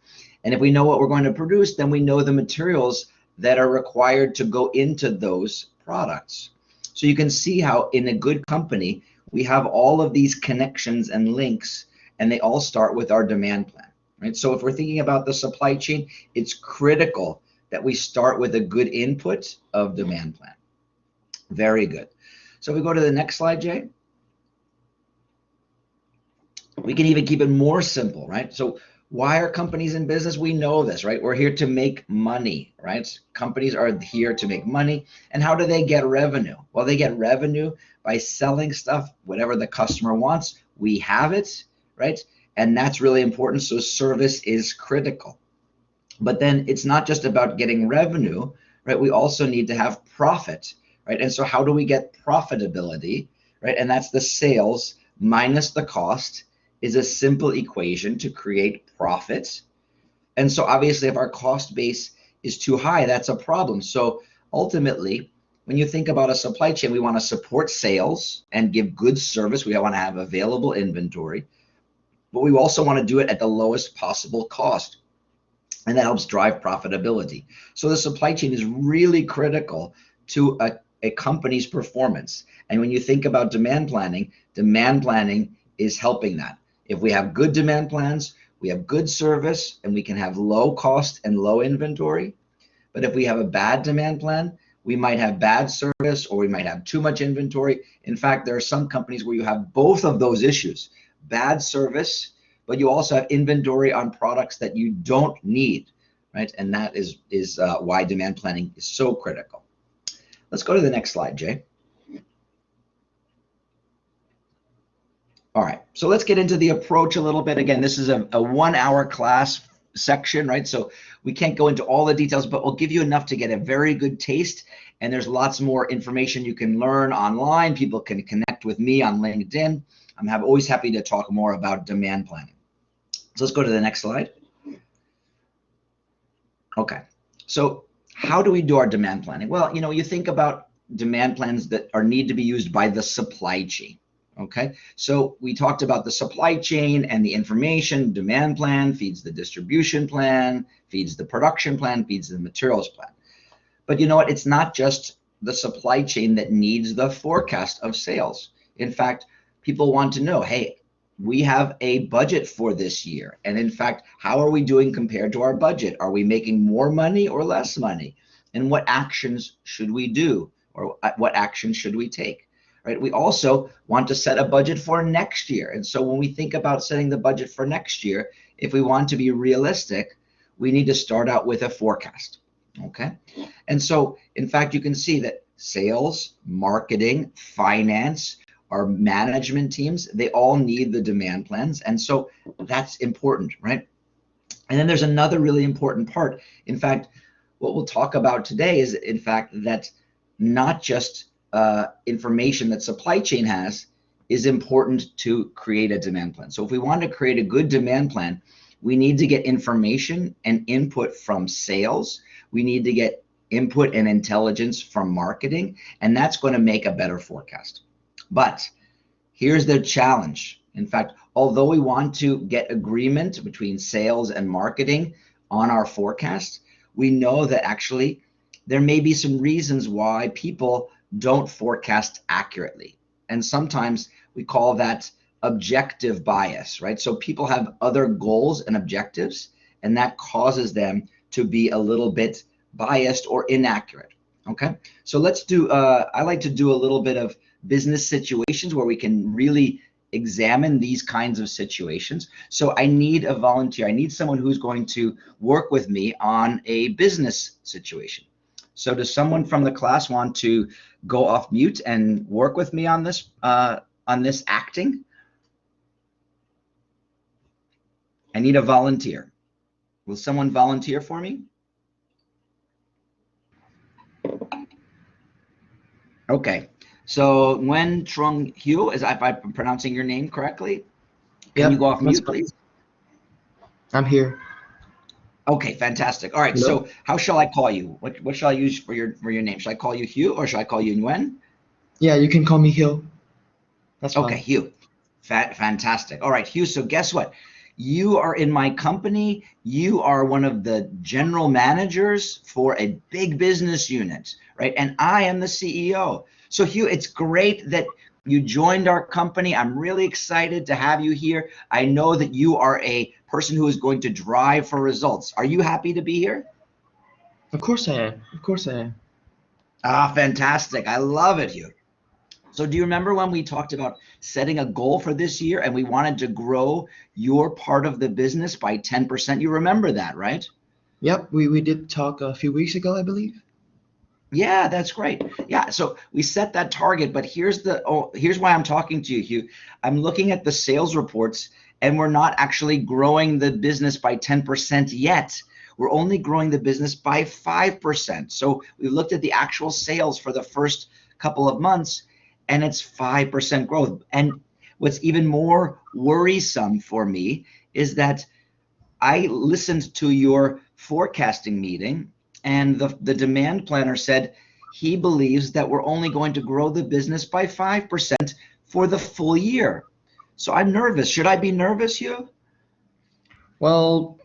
And if we know what we're going to produce, then we know the materials that are required to go into those products. So you can see how in a good company, we have all of these connections and links, and they all start with our demand plan, right? So if we're thinking about the supply chain, it's critical that we start with a good input of demand plan. Very good. So if we go to the next slide, Jay, we can even keep it more simple, right? So why are companies in business? We know this, right? We're here to make money, right? Companies are here to make money. And how do they get revenue? Well, they get revenue by selling stuff, whatever the customer wants. We have it, right? And that's really important. So service is critical. But then it's not just about getting revenue, right? We also need to have profit. Right? And so how do we get profitability, right? And that's the sales minus the cost is a simple equation to create profit. And so obviously if our cost base is too high, that's a problem. So ultimately, when you think about a supply chain, we want to support sales and give good service. We want to have available inventory, but we also want to do it at the lowest possible cost. And that helps drive profitability. So the supply chain is really critical to a company's performance. And when you think about demand planning is helping that. If we have good demand plans, we have good service, and we can have low cost and low inventory. But if we have a bad demand plan, we might have bad service, or we might have too much inventory. In fact, there are some companies where you have both of those issues, bad service, but you also have inventory on products that you don't need, right? And that is why demand planning is so critical. Let's go to the next slide, Jay. All right, so let's get into the approach a little bit. Again, this is a 1 hour class section, right? So we can't go into all the details, but we'll give you enough to get a very good taste. And there's lots more information you can learn online. People can connect with me on LinkedIn. I'm always happy to talk more about demand planning. So let's go to the next slide. Okay, so how do we do our demand planning? Well, you think about demand plans that need to be used by the supply chain. Okay, so we talked about the supply chain and the information. Demand plan feeds the distribution plan, feeds the production plan, feeds the materials plan. But you know what? It's not just the supply chain that needs the forecast of sales. In fact, people want to know, hey, we have a budget for this year. And in fact, how are we doing compared to our budget? Are we making more money or less money? And what actions should we do? Or what actions should we take? Right? We also want to set a budget for next year. And so when we think about setting the budget for next year, if we want to be realistic, we need to start out with a forecast. Okay. And so, in fact, you can see that sales, marketing, finance, our management teams, they all need the demand plans. And so that's important, right? And then there's another really important part. In fact, what we'll talk about today is, in fact, that not just information that supply chain has is important to create a demand plan. So if we want to create a good demand plan, we need to get information and input from sales. We need to get input and intelligence from marketing, and that's going to make a better forecast. But here's the challenge. In fact, although we want to get agreement between sales and marketing on our forecast, we know that actually there may be some reasons why people don't forecast accurately. And sometimes we call that objective bias, right? So people have other goals and objectives, and that causes them to be a little bit biased or inaccurate. Okay, so let's do, I like to do a little bit of business situations where we can really examine these kinds of situations. So I need a volunteer. I need someone who's going to work with me on a business situation. So does someone from the class want to go off mute and work with me on this acting? I need a volunteer. Will someone volunteer for me? Okay. So Nguyen Trung Hugh, if I'm pronouncing your name correctly, can you go off mute, please? I'm here. Okay, fantastic. All right. Hello? So how shall I call you? What shall I use for your name? Should I call you Hugh or should I call you Nguyen? Yeah, you can call me Hugh. That's fine. Okay, Hugh. Fantastic. All right, Hugh. So guess what? You are in my company. You are one of the general managers for a big business unit, right? And I am the CEO. So Hugh, it's great that you joined our company. I'm really excited to have you here. I know that you are a person who is going to drive for results. Are you happy to be here? Of course I am. Of course I am. Ah, fantastic. I love it, Hugh. So do you remember when we talked about setting a goal for this year and we wanted to grow your part of the business by 10%? You remember that, right? Yep, we did talk a few weeks ago, I believe. Yeah, that's great. Yeah, so we set that target, but here's why I'm talking to you, Hugh. I'm looking at the sales reports and we're not actually growing the business by 10% yet. We're only growing the business by 5%. So we looked at the actual sales for the first couple of months and it's 5% growth. And what's even more worrisome for me is that I listened to your forecasting meeting and the demand planner said he believes that we're only going to grow the business by 5% for the full year. So I'm nervous. Should I be nervous, Hugh? Well,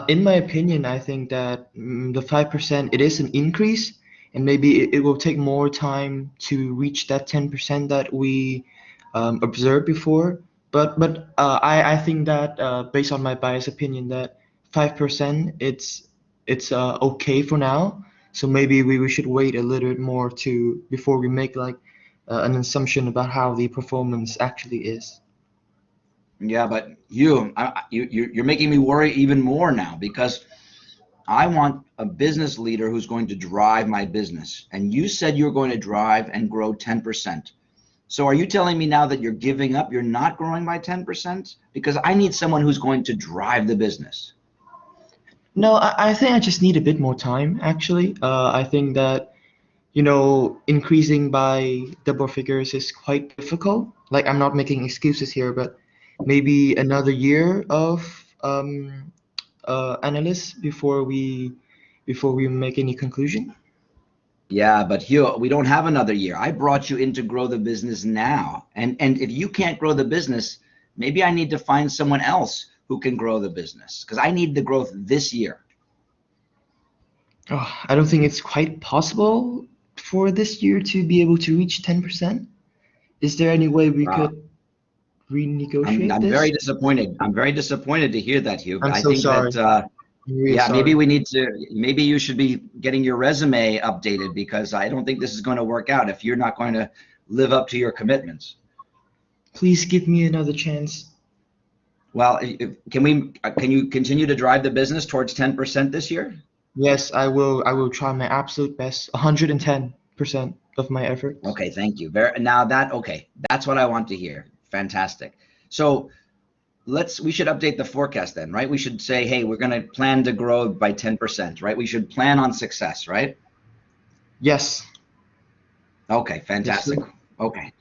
in my opinion, I think that the 5%, it is an increase. and maybe it will take more time to reach that 10% that we observed before. But I think that based on my biased opinion, that 5% it's okay for now. So maybe we should wait a little bit more to before we make like an assumption about how the performance actually is. Yeah, but you're making me worry even more now, because I want a business leader who's going to drive my business. And you said you're going to drive and grow 10%. So are you telling me now that you're giving up? You're not growing by 10%? Because I need someone who's going to drive the business. No, I think I just need a bit more time, actually. I think that, increasing by double figures is quite difficult. Like, I'm not making excuses here, but maybe another year of analysis before we make any conclusion. Yeah, but Hugh, we don't have another year. I brought you in to grow the business now. And if you can't grow the business, maybe I need to find someone else who can grow the business, because I need the growth this year. Oh, I don't think it's quite possible for this year to be able to reach 10%. Is there any way we Wow. could renegotiate I'm this? very disappointed. I'm very disappointed to hear that, Hugh. I'm I so think sorry. that I'm really yeah, sorry. maybe you should be getting your resume updated, because I don't think this is going to work out if you're not going to live up to your commitments. Please give me another chance. Well, can you continue to drive the business towards 10% this year? Yes, I will. I will try my absolute best, 110% of my efforts. Okay, thank you. Okay, that's what I want to hear. Fantastic. So we should update the forecast then, right? We should say, hey, we're going to plan to grow by 10%, right? We should plan on success, right? Yes. Okay, Yes, fantastic. sir. Okay,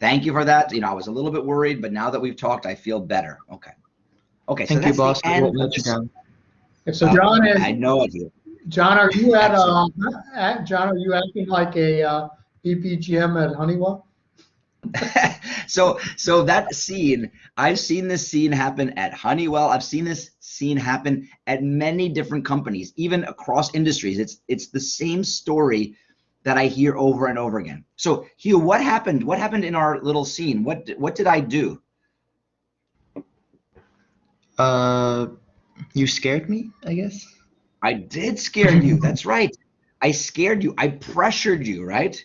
thank you for that. I was a little bit worried, but now that we've talked, I feel better. Okay, so Thank you, that's the boss. I end won't of let you this. down. So John is, I know it, you. John, are you Excellent. John, are you acting like a BPGM at Honeywell? So that scene, I've seen this scene happen at Honeywell. I've seen this scene happen at many different companies, even across industries. It's the same story that I hear over and over again. So Hugh, what happened? What happened in our little scene? What did I do? You scared me, I guess. I did scare you. That's right. I scared you. I pressured you, right?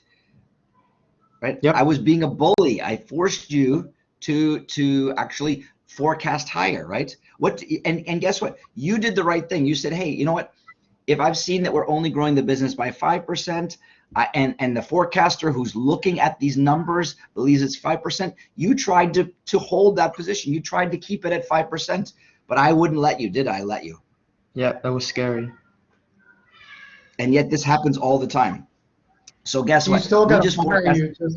Right. I Yep. was being a bully. I forced you to actually forecast higher, right? And guess what? You did the right thing. You said, hey, you know what? If I've seen that we're only growing the business by 5%, and the forecaster who's looking at these numbers believes it's 5%, you tried to hold that position. You tried to keep it at 5%, but I wouldn't let you, did I? Let you. Yeah, that was scary. And yet this happens all the time. So guess He's what? still We going to just fire forecast. you, Go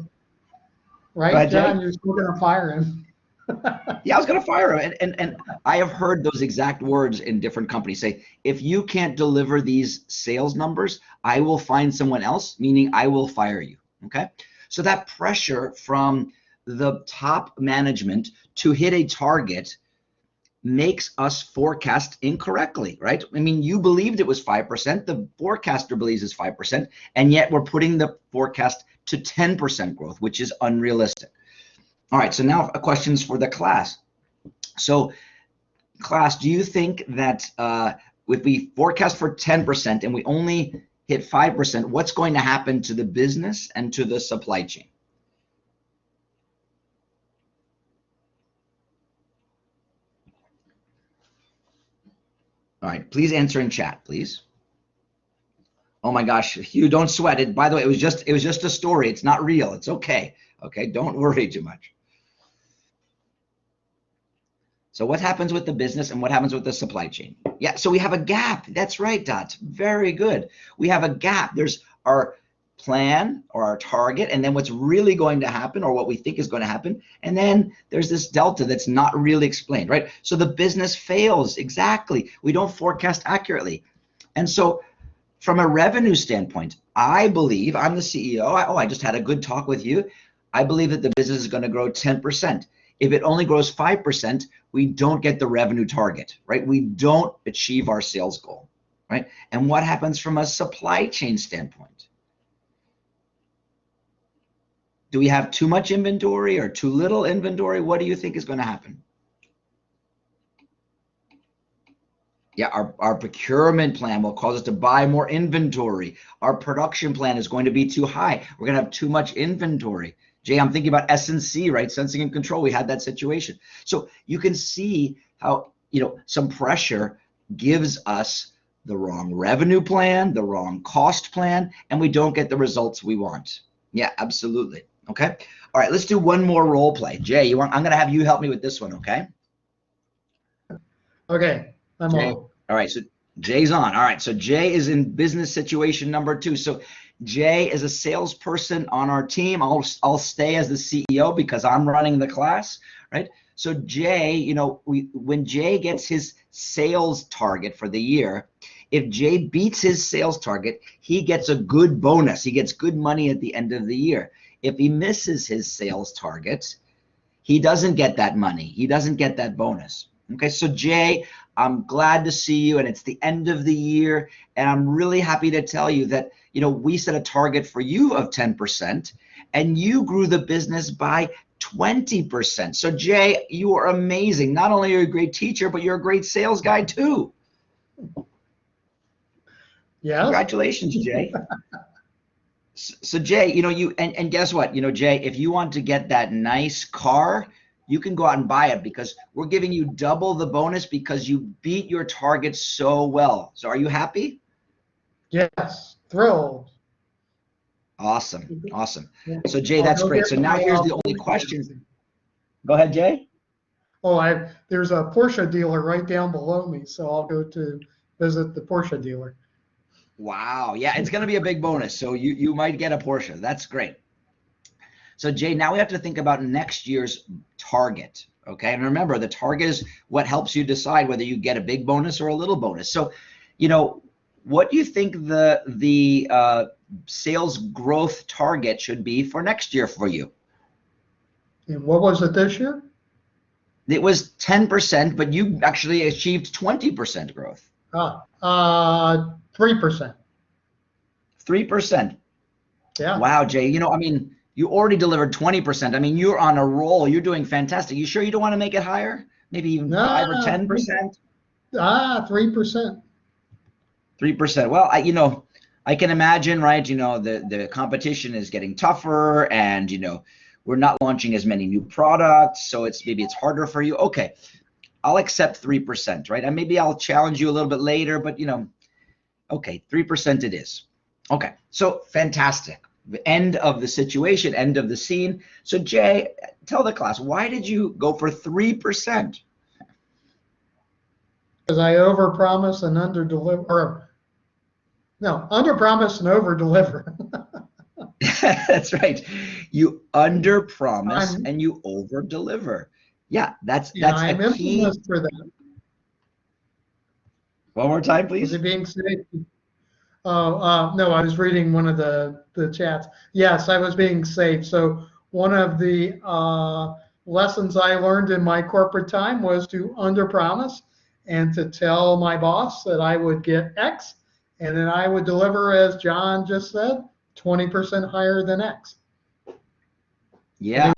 right, ahead, John? Jay. You're still going to fire him. Yeah, I was going to fire him. And I have heard those exact words in different companies say, if you can't deliver these sales numbers, I will find someone else, meaning I will fire you. Okay. So that pressure from the top management to hit a target makes us forecast incorrectly, right? I mean, you believed it was 5%, the forecaster believes it's 5%, and yet we're putting the forecast to 10% growth, which is unrealistic. All right, so now questions for the class. So class, do you think that if we forecast for 10% and we only hit 5%, what's going to happen to the business and to the supply chain? All right, please answer in chat, please. Oh my gosh, Hugh, don't sweat it. By the way, it was just a story. It's not real. It's okay. Okay, don't worry too much. So what happens with the business and what happens with the supply chain? Yeah, so we have a gap. That's right, Dot. Very good. We have a gap. There's our plan or our target, and then what's really going to happen or what we think is going to happen. And then there's this delta that's not really explained, right? So the business fails. Exactly. We don't forecast accurately. And so from a revenue standpoint, I believe, I'm the CEO. I just had a good talk with you. I believe that the business is going to grow 10%. If it only grows 5%, we don't get the revenue target, right? We don't achieve our sales goal. right? And what happens from a supply chain standpoint? Do we have too much inventory or too little inventory? What do you think is going to happen? Yeah, our procurement plan will cause us to buy more inventory. Our production plan is going to be too high. We're going to have too much inventory. Jay, I'm thinking about S&C, right? Sensing and control. We had that situation. So you can see how, some pressure gives us the wrong revenue plan, the wrong cost plan, and we don't get the results we want. Yeah, absolutely. Okay. All right, let's do one more role play. Jay, I'm going to have you help me with this one, okay? Okay, I'm Jay, on. all right, so Jay's on. All right, so Jay is in business situation number 2. So Jay is a salesperson on our team. I'll stay as the CEO because I'm running the class, right? So Jay, when Jay gets his sales target for the year, if Jay beats his sales target, he gets a good bonus. He gets good money at the end of the year. If he misses his sales target, he doesn't get that money. He doesn't get that bonus. Okay, so Jay, I'm glad to see you, and it's the end of the year, and I'm really happy to tell you that, we set a target for you of 10%, and you grew the business by 20%. So Jay, you are amazing. Not only are you a great teacher, but you're a great sales guy too. Yes. Congratulations, Jay. So Jay, and guess what? Jay, if you want to get that nice car, you can go out and buy it because we're giving you double the bonus because you beat your target so well. So are you happy? Yes, thrilled. Awesome. Awesome. Yeah. So Jay, I'll that's go great. get So now my, here's the only Porsche questions. dancing. Go ahead, Jay. Oh, there's a Porsche dealer right down below me, so I'll go to visit the Porsche dealer. Wow. Yeah, it's going to be a big bonus. So you might get a Porsche. That's great. So Jay, now we have to think about next year's target. Okay. And remember, the target is what helps you decide whether you get a big bonus or a little bonus. So, what do you think the sales growth target should be for next year for you? And what was it this year? It was 10%, but you actually achieved 20% growth. 3%. 3%. Yeah. Wow, Jay. You already delivered 20%. You're on a roll. You're doing fantastic. You sure you don't want to make it higher? Maybe even 5 or 10%? 3%. 3%. Well, I can imagine, right? The competition is getting tougher, and we're not launching as many new products, so maybe it's harder for you. Okay, I'll accept 3%, right? And maybe I'll challenge you a little bit later, but okay, 3% it is. Okay, so fantastic. The end of the situation, end of the scene. So Jay, tell the class, why did you go for 3%? Because I overpromise and underdeliver, or no, underpromise and overdeliver. That's right. You underpromise and you overdeliver. Yeah, that's I'm a key. infamous for that. One more time, Was please. it being safe? No, I was reading one of the chats. Yes, I was being safe. So one of the lessons I learned in my corporate time was to underpromise and to tell my boss that I would get X, and then I would deliver, as John just said, 20% higher than X. Yeah,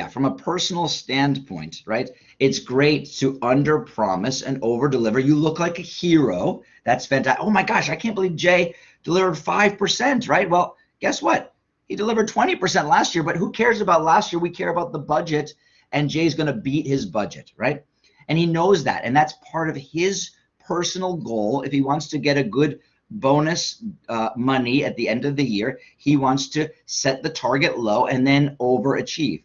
from a personal standpoint, right? It's great to underpromise and overdeliver. You look like a hero. That's fantastic. Oh my gosh, I can't believe Jay delivered 5%, right? Well, guess what? He delivered 20% last year, but who cares about last year? We care about the budget, and Jay's going to beat his budget, right? And he knows that, and that's part of his personal goal. If he wants to get a good bonus money at the end of the year, he wants to set the target low and then overachieve.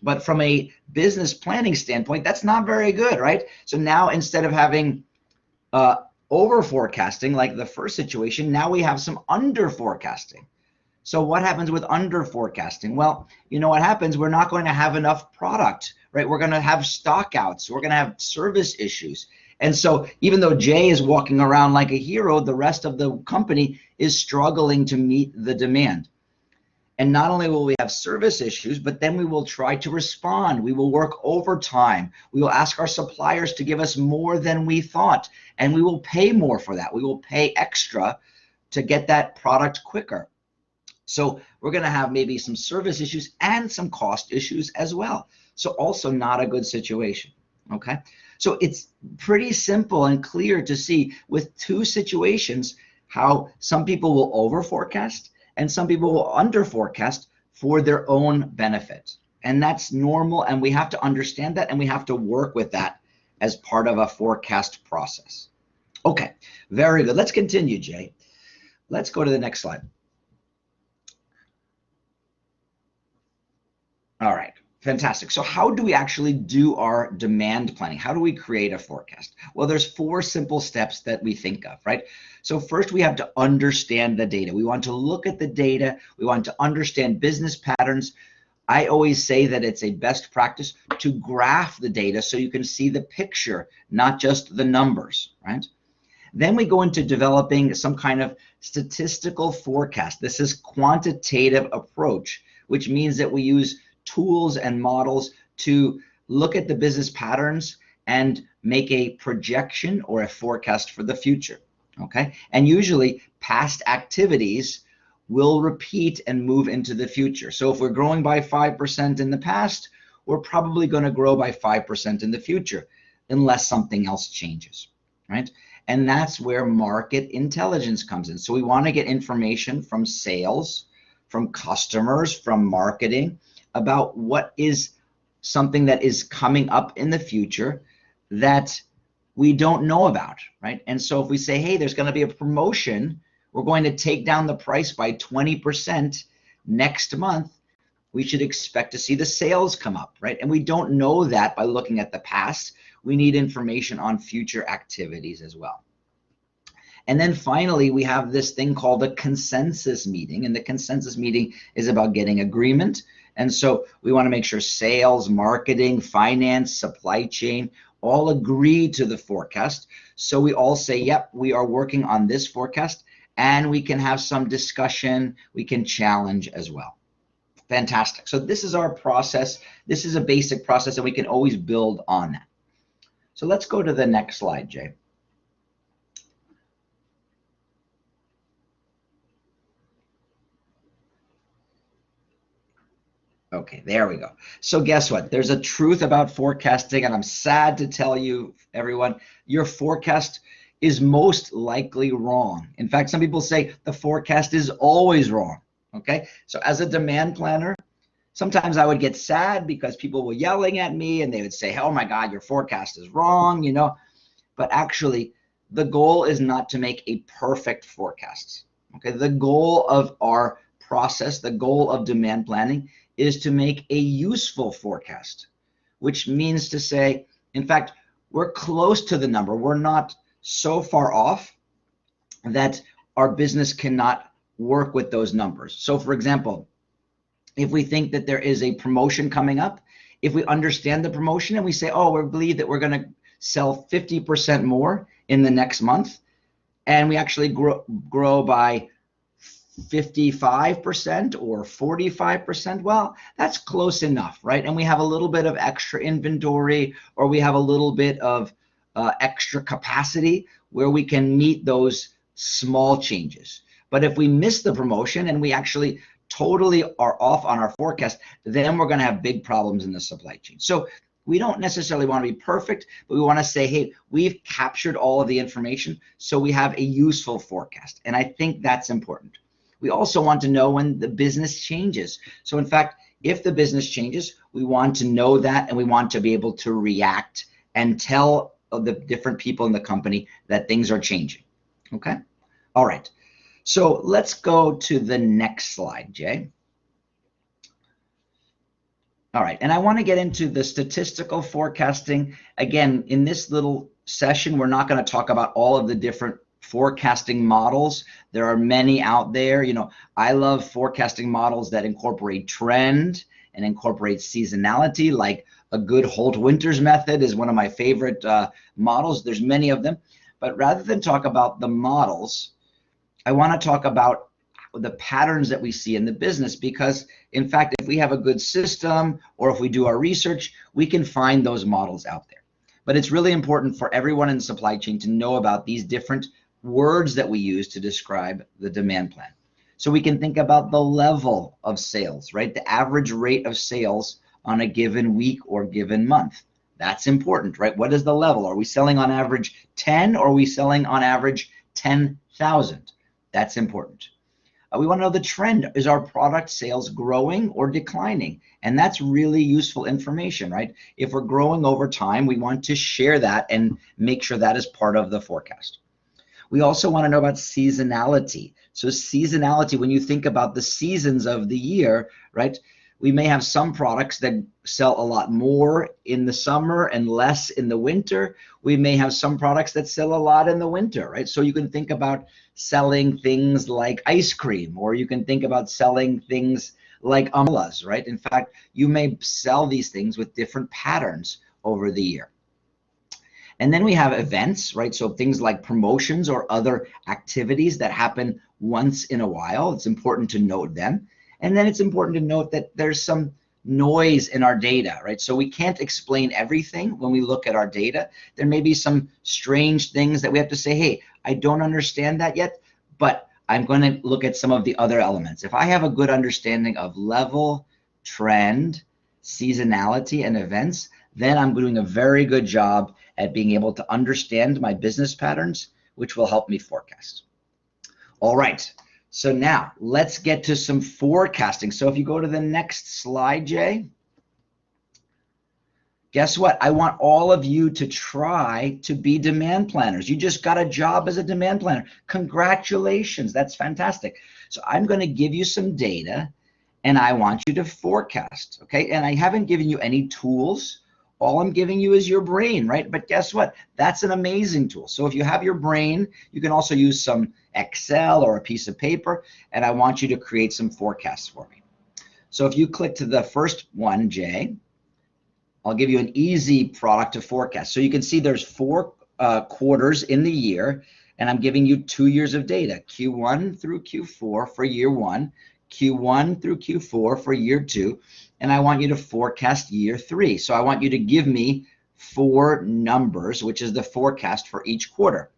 But from a business planning standpoint, that's not very good, right? So now instead of having over forecasting like the first situation, now we have some under forecasting. So what happens with under forecasting? Well, what happens? We're not going to have enough product, right? We're going to have stockouts. We're going to have service issues. And so even though Jay is walking around like a hero, the rest of the company is struggling to meet the demand. And not only will we have service issues, but then we will try to respond. We will work overtime. We will ask our suppliers to give us more than we thought, and we will pay more for that. We will pay extra to get that product quicker. So we're going to have maybe some service issues and some cost issues as well. So also not a good situation. Okay. So it's pretty simple and clear to see with two situations how some people will over forecast and some people will under forecast for their own benefit. And that's normal, and we have to understand that, and we have to work with that as part of a forecast process. Okay, very good. Let's continue, Jay. Let's go to the next slide. All right, fantastic. So how do we actually do our demand planning? How do we create a forecast? Well, there's 4 simple steps that we think of, right? So first we have to understand the data. We want to look at the data. We want to understand business patterns. I always say that it's a best practice to graph the data so you can see the picture, not just the numbers, right? Then we go into developing some kind of statistical forecast. This is quantitative approach, which means that we use tools and models to look at the business patterns and make a projection or a forecast for the future. Okay, and usually past activities will repeat and move into the future. So if we're growing by 5% in the past, we're probably going to grow by 5% in the future unless something else changes, right? And that's where market intelligence comes in. So we want to get information from sales, from customers, from marketing about what is something that is coming up in the future that we don't know about, right? And so if we say, hey, there's going to be a promotion, we're going to take down the price by 20% next month, we should expect to see the sales come up, right? And we don't know that by looking at the past. We need information on future activities as well. And then finally, we have this thing called a consensus meeting, and the consensus meeting is about getting agreement. And so we want to make sure sales, marketing, finance, supply chain all agree to the forecast. So we all say, yep, we are working on this forecast, and we can have some discussion. We can challenge as well. Fantastic. So this is our process. This is a basic process, and we can always build on that. So let's go to the next slide, Jay. Okay, there we go. So guess what? There's a truth about forecasting, and I'm sad to tell you, everyone, your forecast is most likely wrong. In fact, some people say the forecast is always wrong, okay? So as a demand planner, sometimes I would get sad because people were yelling at me and they would say, oh my God, your forecast is wrong, you know? But actually, the goal is not to make a perfect forecast, okay? The goal of our process, the goal of demand planning is to make a useful forecast, which means to say, in fact, we're close to the number. We're not so far off that our business cannot work with those numbers. So for example, if we think that there is a promotion coming up, if we understand the promotion and we say, oh, we believe that we're going to sell 50% more in the next month, and we actually grow by 55% or 45%, well, that's close enough, right? And we have a little bit of extra inventory, or we have a little bit of extra capacity where we can meet those small changes. But if we miss the promotion and we actually totally are off on our forecast, then we're going to have big problems in the supply chain. So we don't necessarily want to be perfect, but we want to say, hey, we've captured all of the information, so we have a useful forecast. And I think that's important. We also want to know when the business changes. So in fact, if the business changes, we want to know that, and we want to be able to react and tell the different people in the company that things are changing. Okay? All right. So let's go to the next slide, Jay. All right, and I want to get into the statistical forecasting. Again, in this little session, we're not going to talk about all of the different forecasting models. There are many out there. You know, I love forecasting models that incorporate trend and incorporate seasonality, like a good Holt-Winters method is one of my favorite models. There's many of them. But rather than talk about the models, I want to talk about the patterns that we see in the business, because in fact, if we have a good system or if we do our research, we can find those models out there. But it's really important for everyone in the supply chain to know about these different words that we use to describe the demand plan. So we can think about the level of sales, right? The average rate of sales on a given week or given month. That's important, right? What is the level? Are we selling on average 10 or are we selling on average 10,000? That's important. We want to know the trend. Is our product sales growing or declining? And that's really useful information, right? If we're growing over time, we want to share that and make sure that is part of the forecast. We also want to know about seasonality. So seasonality, when you think about the seasons of the year, right? We may have some products that sell a lot more in the summer and less in the winter. We may have some products that sell a lot in the winter, right? So you can think about selling things like ice cream, or you can think about selling things like umbrellas, right? In fact, you may sell these things with different patterns over the year. And then we have events, right? So things like promotions or other activities that happen once in a while. It's important to note them. And then it's important to note that there's some noise in our data, right? So we can't explain everything when we look at our data. There may be some strange things that we have to say, hey, I don't understand that yet, but I'm going to look at some of the other elements. If I have a good understanding of level, trend, seasonality, and events, then I'm doing a very good job at being able to understand my business patterns, which will help me forecast. All right, so now let's get to some forecasting. So if you go to the next slide, Jay, guess what? I want all of you to try to be demand planners. You just got a job as a demand planner. Congratulations, that's fantastic. So I'm going to give you some data and I want you to forecast, okay? And I haven't given you any tools. All I'm giving you is your brain, right? But guess what? That's an amazing tool. So if you have your brain, you can also use some Excel or a piece of paper, and I want you to create some forecasts for me. So if you click to the first one, Jay, I'll give you an easy product to forecast. So you can see there's 4 quarters in the year, and I'm giving you 2 years of data, Q1 through Q4 for year 1, Q1 through Q4 for year 2, and I want you to forecast year 3. So I want you to give me 4 numbers, which is the forecast for each quarter.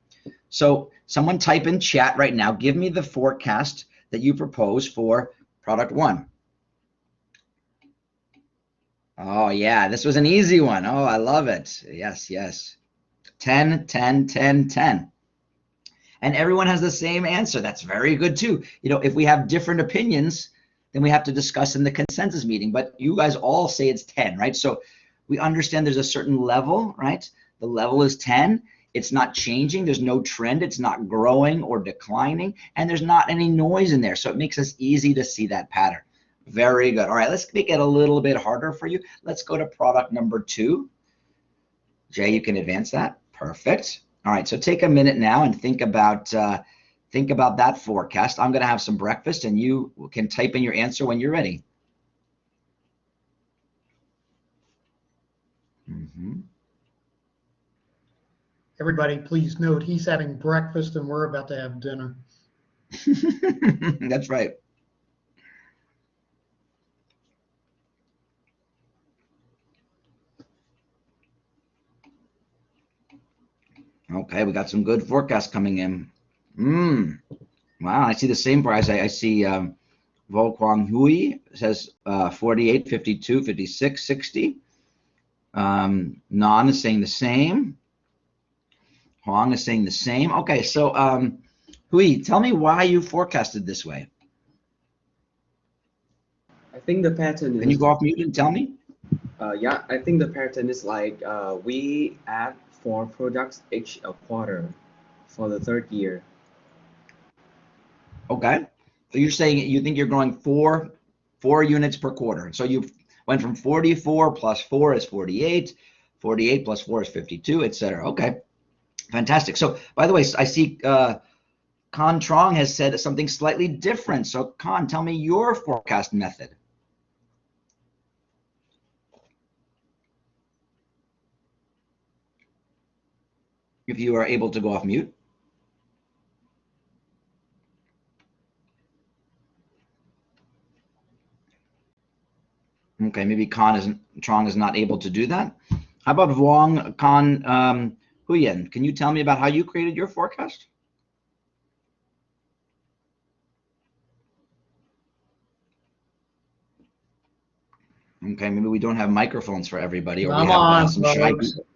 So someone type in chat right now, give me the forecast that you propose for product 1. Oh yeah, this was an easy one. Oh, I love it. Yes, yes. 10, 10, 10, 10. And everyone has the same answer. That's very good too. You know, if we have different opinions, then we have to discuss in the consensus meeting. But you guys all say it's 10, right? So we understand there's a certain level, right? The level is 10. It's not changing. There's no trend. It's not growing or declining. And there's not any noise in there. So it makes us easy to see that pattern. Very good. All right, let's make it a little bit harder for you. Let's go to product number 2. Jay, you can advance that. Perfect. All right, so take a minute now and think about that forecast. I'm going to have some breakfast, and you can type in your answer when you're ready. Everybody, please note he's having breakfast and we're about to have dinner. That's right. Okay, we got some good forecasts coming in. Wow, I see the same price. I see Vo Quang Hui says 48, 52, 56, 60. Nan is saying the same. Huang is saying the same. Okay, so Hui, tell me why you forecasted this way. I think the pattern is. Can you go off mute and tell me? Yeah, I think the pattern is like we add 4 products each a quarter for the 3rd year. Okay, so you're saying you think you're growing 4 units per quarter. So you went from 44 plus 4 is 48, 48 plus 4 is 52, etc. Okay, fantastic. So by the way, I see Con Trong has said something slightly different. So Con, tell me your forecast method. If you are able to go off mute. Okay, maybe Trong is not able to do that. How about Wong Kan Huyen? Can you tell me about how you created your forecast? Okay, maybe we don't have microphones for everybody, or we Come have on, some shy folks. people.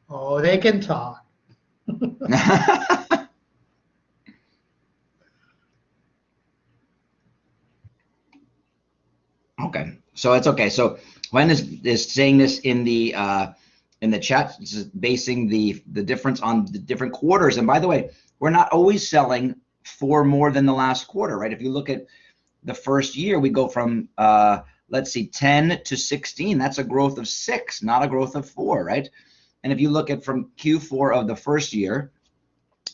Oh, they can talk. Okay, so it's okay. So Gwen is saying this in the chat, basing the difference on the different quarters. And by the way, we're not always selling for more than the last quarter, right? If you look at the first year, we go from let's see, 10 to 16. That's a growth of 6, not a growth of 4, right? And if you look at from Q4 of the first year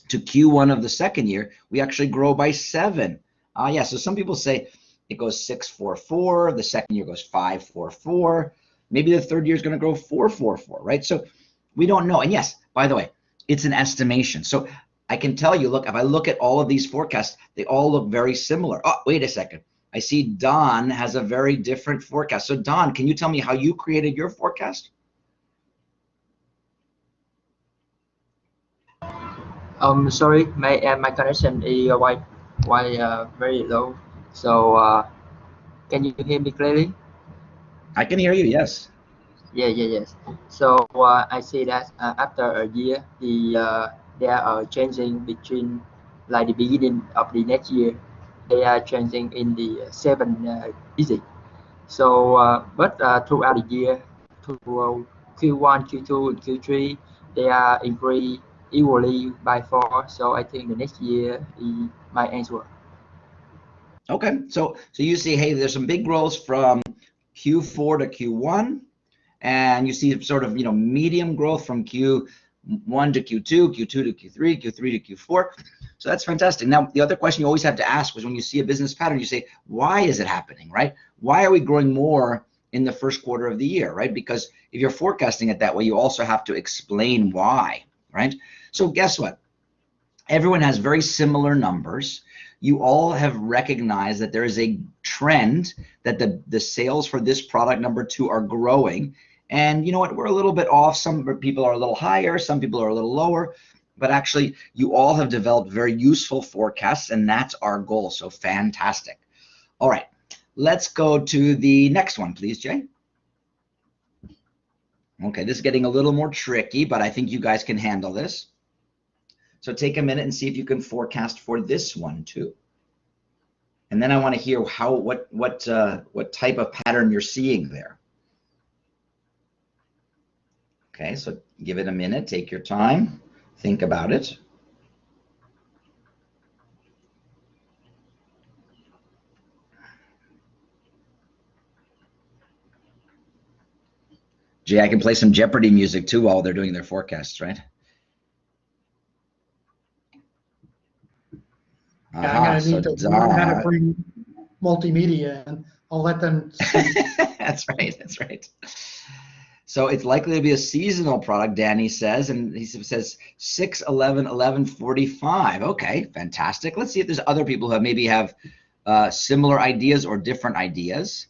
to Q1 of the second year, we actually grow by 7. Yeah, so some people say it goes 6-4-4, the second year goes 5-4-4, maybe the third year is going to grow 4-4-4, right? So we don't know. And yes, by the way, it's an estimation. So I can tell you, look, if I look at all of these forecasts, they all look very similar. Oh, wait a second. I see Don has a very different forecast. So Don, can you tell me how you created your forecast? Sorry, my connection is very low. So can you hear me clearly? I can hear you, yes. Yes. So I see that after a year, they are changing between like the beginning of the next year, they are changing in the 7 digit. So but throughout the year, to Q1, Q2, and Q3, they are increased equally by 4. So I think the next year is my answer. Okay, so you see, hey, there's some big growths from Q4 to Q1, and you see sort of, medium growth from Q1 to Q2, Q2 to Q3, Q3 to Q4. So that's fantastic. Now, the other question you always have to ask was when you see a business pattern, you say, why is it happening, right? Why are we growing more in the first quarter of the year, right? Because if you're forecasting it that way, you also have to explain why, right? So guess what? Everyone has very similar numbers. You all have recognized that there is a trend that the sales for this product number 2 are growing. And you know what? We're a little bit off. Some people are a little higher. Some people are a little lower. But actually, you all have developed very useful forecasts, and that's our goal. So fantastic. All right. Let's go to the next one, please, Jay. Okay, this is getting a little more tricky, but I think you guys can handle this. So take a minute and see if you can forecast for this one too. And then I want to hear what type of pattern you're seeing there. Okay, so give it a minute, take your time, think about it. Jay, I can play some Jeopardy music too while they're doing their forecasts, right? Yeah, I'm going to need to learn how to bring multimedia in. I'll let them see. That's right. So it's likely to be a seasonal product, Danny says, and he says 6/11/11/45. Okay, fantastic. Let's see if there's other people who maybe have similar ideas or different ideas.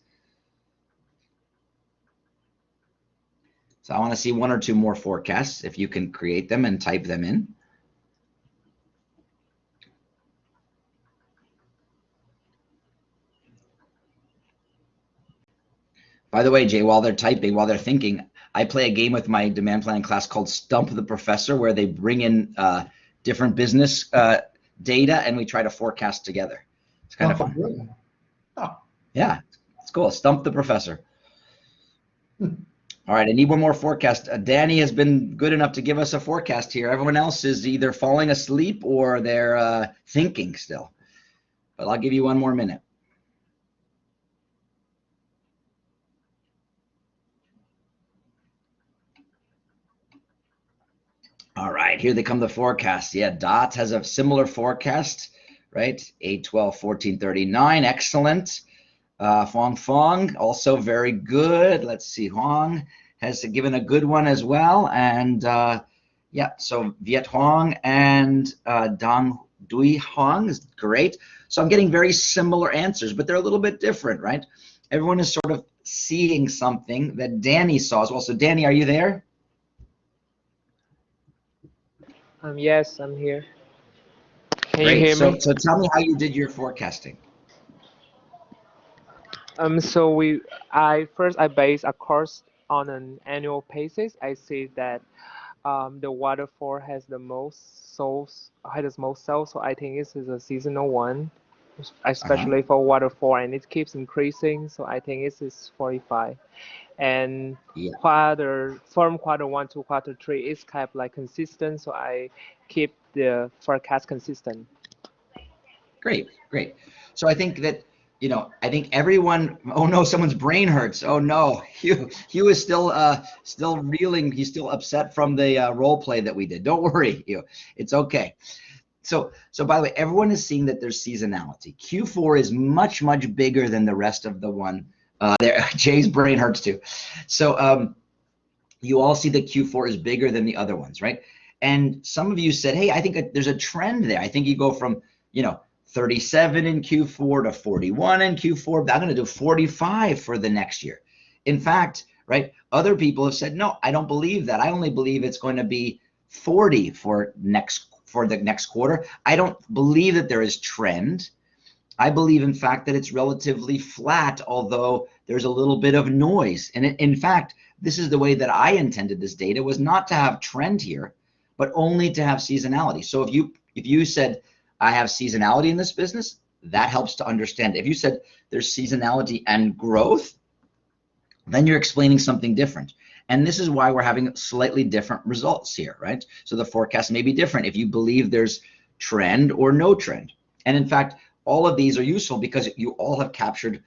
So I want to see 1 or 2 more forecasts if you can create them and type them in. By the way, Jay, while they're typing, while they're thinking, I play a game with my demand planning class called Stump the Professor, where they bring in different business data and we try to forecast together. It's kind of fun. Really? Oh. Yeah, it's cool. Stump the Professor. All right, I need one more forecast. Danny has been good enough to give us a forecast here. Everyone else is either falling asleep or they're thinking still. But I'll give you 1 more minute. All right, here they come, the forecasts. Yeah, Dots has a similar forecast, right? 8/12/14/39, excellent. Fong, also very good. Let's see, Huang has given a good one as well. And yeah, so Viet Huang and Dong Dui Huang is great. So I'm getting very similar answers, but they're a little bit different, right? Everyone is sort of seeing something that Danny saw as well. So Danny, are you there? Yes, I'm here. Can you Great. hear So me? tell me how you did your forecasting. So I base a course on an annual basis. I see that the waterfall has the most souls, so I think this is a seasonal one, Uh-huh. especially for waterfall, and it keeps increasing. So I think this is 45. And Yeah. from quarter one to quarter three is kind of like consistent. So I keep the forecast consistent. Great, great. So I think that, I think everyone, oh no, someone's brain hurts. Oh no, Hugh is still reeling. He's still upset from the role play that we did. Don't worry, Hugh. It's okay. So by the way, everyone is seeing that there's seasonality. Q4 is much, much bigger than the rest of the one. There, Jay's brain hurts too. So you all see that Q4 is bigger than the other ones, right? And some of you said, hey, I think there's a trend there. I think you go from, 37 in Q4 to 41 in Q4. I'm going to do 45 for the next year. In fact, right, other people have said, no, I don't believe that. I only believe it's going to be 40 for the next quarter. I don't believe that there is trend. I believe, in fact, that it's relatively flat, although there's a little bit of noise. And in fact, this is the way that I intended this data, was not to have trend here, but only to have seasonality. So if you said, I have seasonality in this business, that helps to understand. If you said there's seasonality and growth, then you're explaining something different. And this is why we're having slightly different results here, right? So the forecast may be different if you believe there's trend or no trend. And in fact, all of these are useful because you all have captured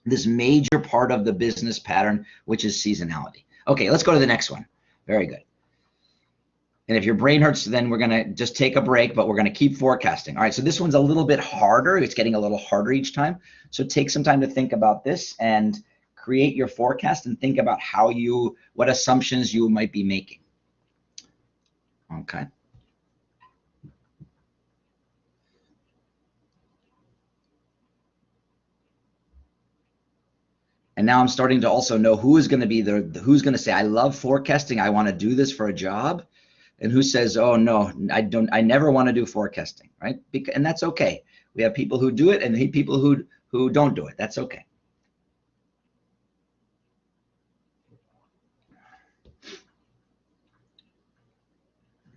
this major part of the business pattern, which is seasonality. Okay, let's go to the next one. Very good. And if your brain hurts, then we're going to just take a break, but we're going to keep forecasting. All right, so this one's a little bit harder. It's getting a little harder each time. So take some time to think about this and create your forecast and think about what assumptions you might be making. Okay. And now I'm starting to also know who is going to be who's going to say, I love forecasting. I want to do this for a job. And who says, oh no, I never want to do forecasting, right? And that's okay. We have people who do it and people who don't do it. That's okay.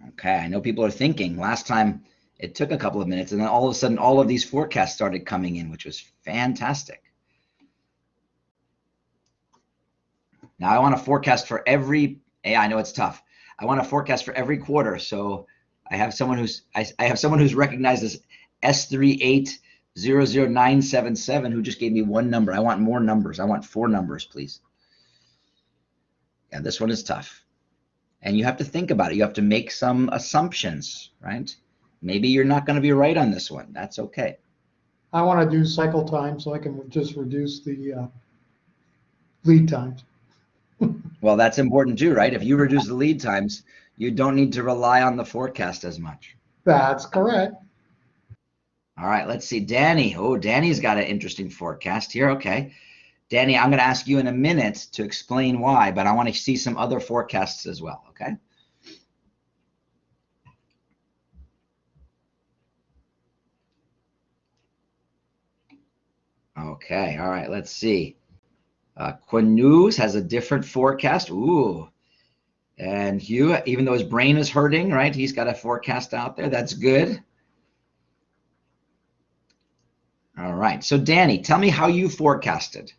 Okay, I know people are thinking. Last time it took a couple of minutes, and then all of a sudden all of these forecasts started coming in, which was fantastic. Now I want to forecast for every, I know it's tough. I want to forecast for every quarter. So I have someone who's recognized as S3800977 who just gave me one number. I want more numbers. I want 4 numbers, please. Yeah, this one is tough. And you have to think about it. You have to make some assumptions, right? Maybe you're not going to be right on this one. That's okay. I want to do cycle time so I can just reduce the lead times. Well, that's important too, right? If you reduce the lead times, you don't need to rely on the forecast as much. That's correct. All right, let's see. Danny. Oh, Danny's got an interesting forecast here. Okay. Danny, I'm going to ask you in a minute to explain why, but I want to see some other forecasts as well, okay? Okay, all right, let's see. Quanuz has a different forecast. Ooh. And Hugh, even though his brain is hurting, right, he's got a forecast out there. That's good. All right, so Danny, tell me how you forecasted.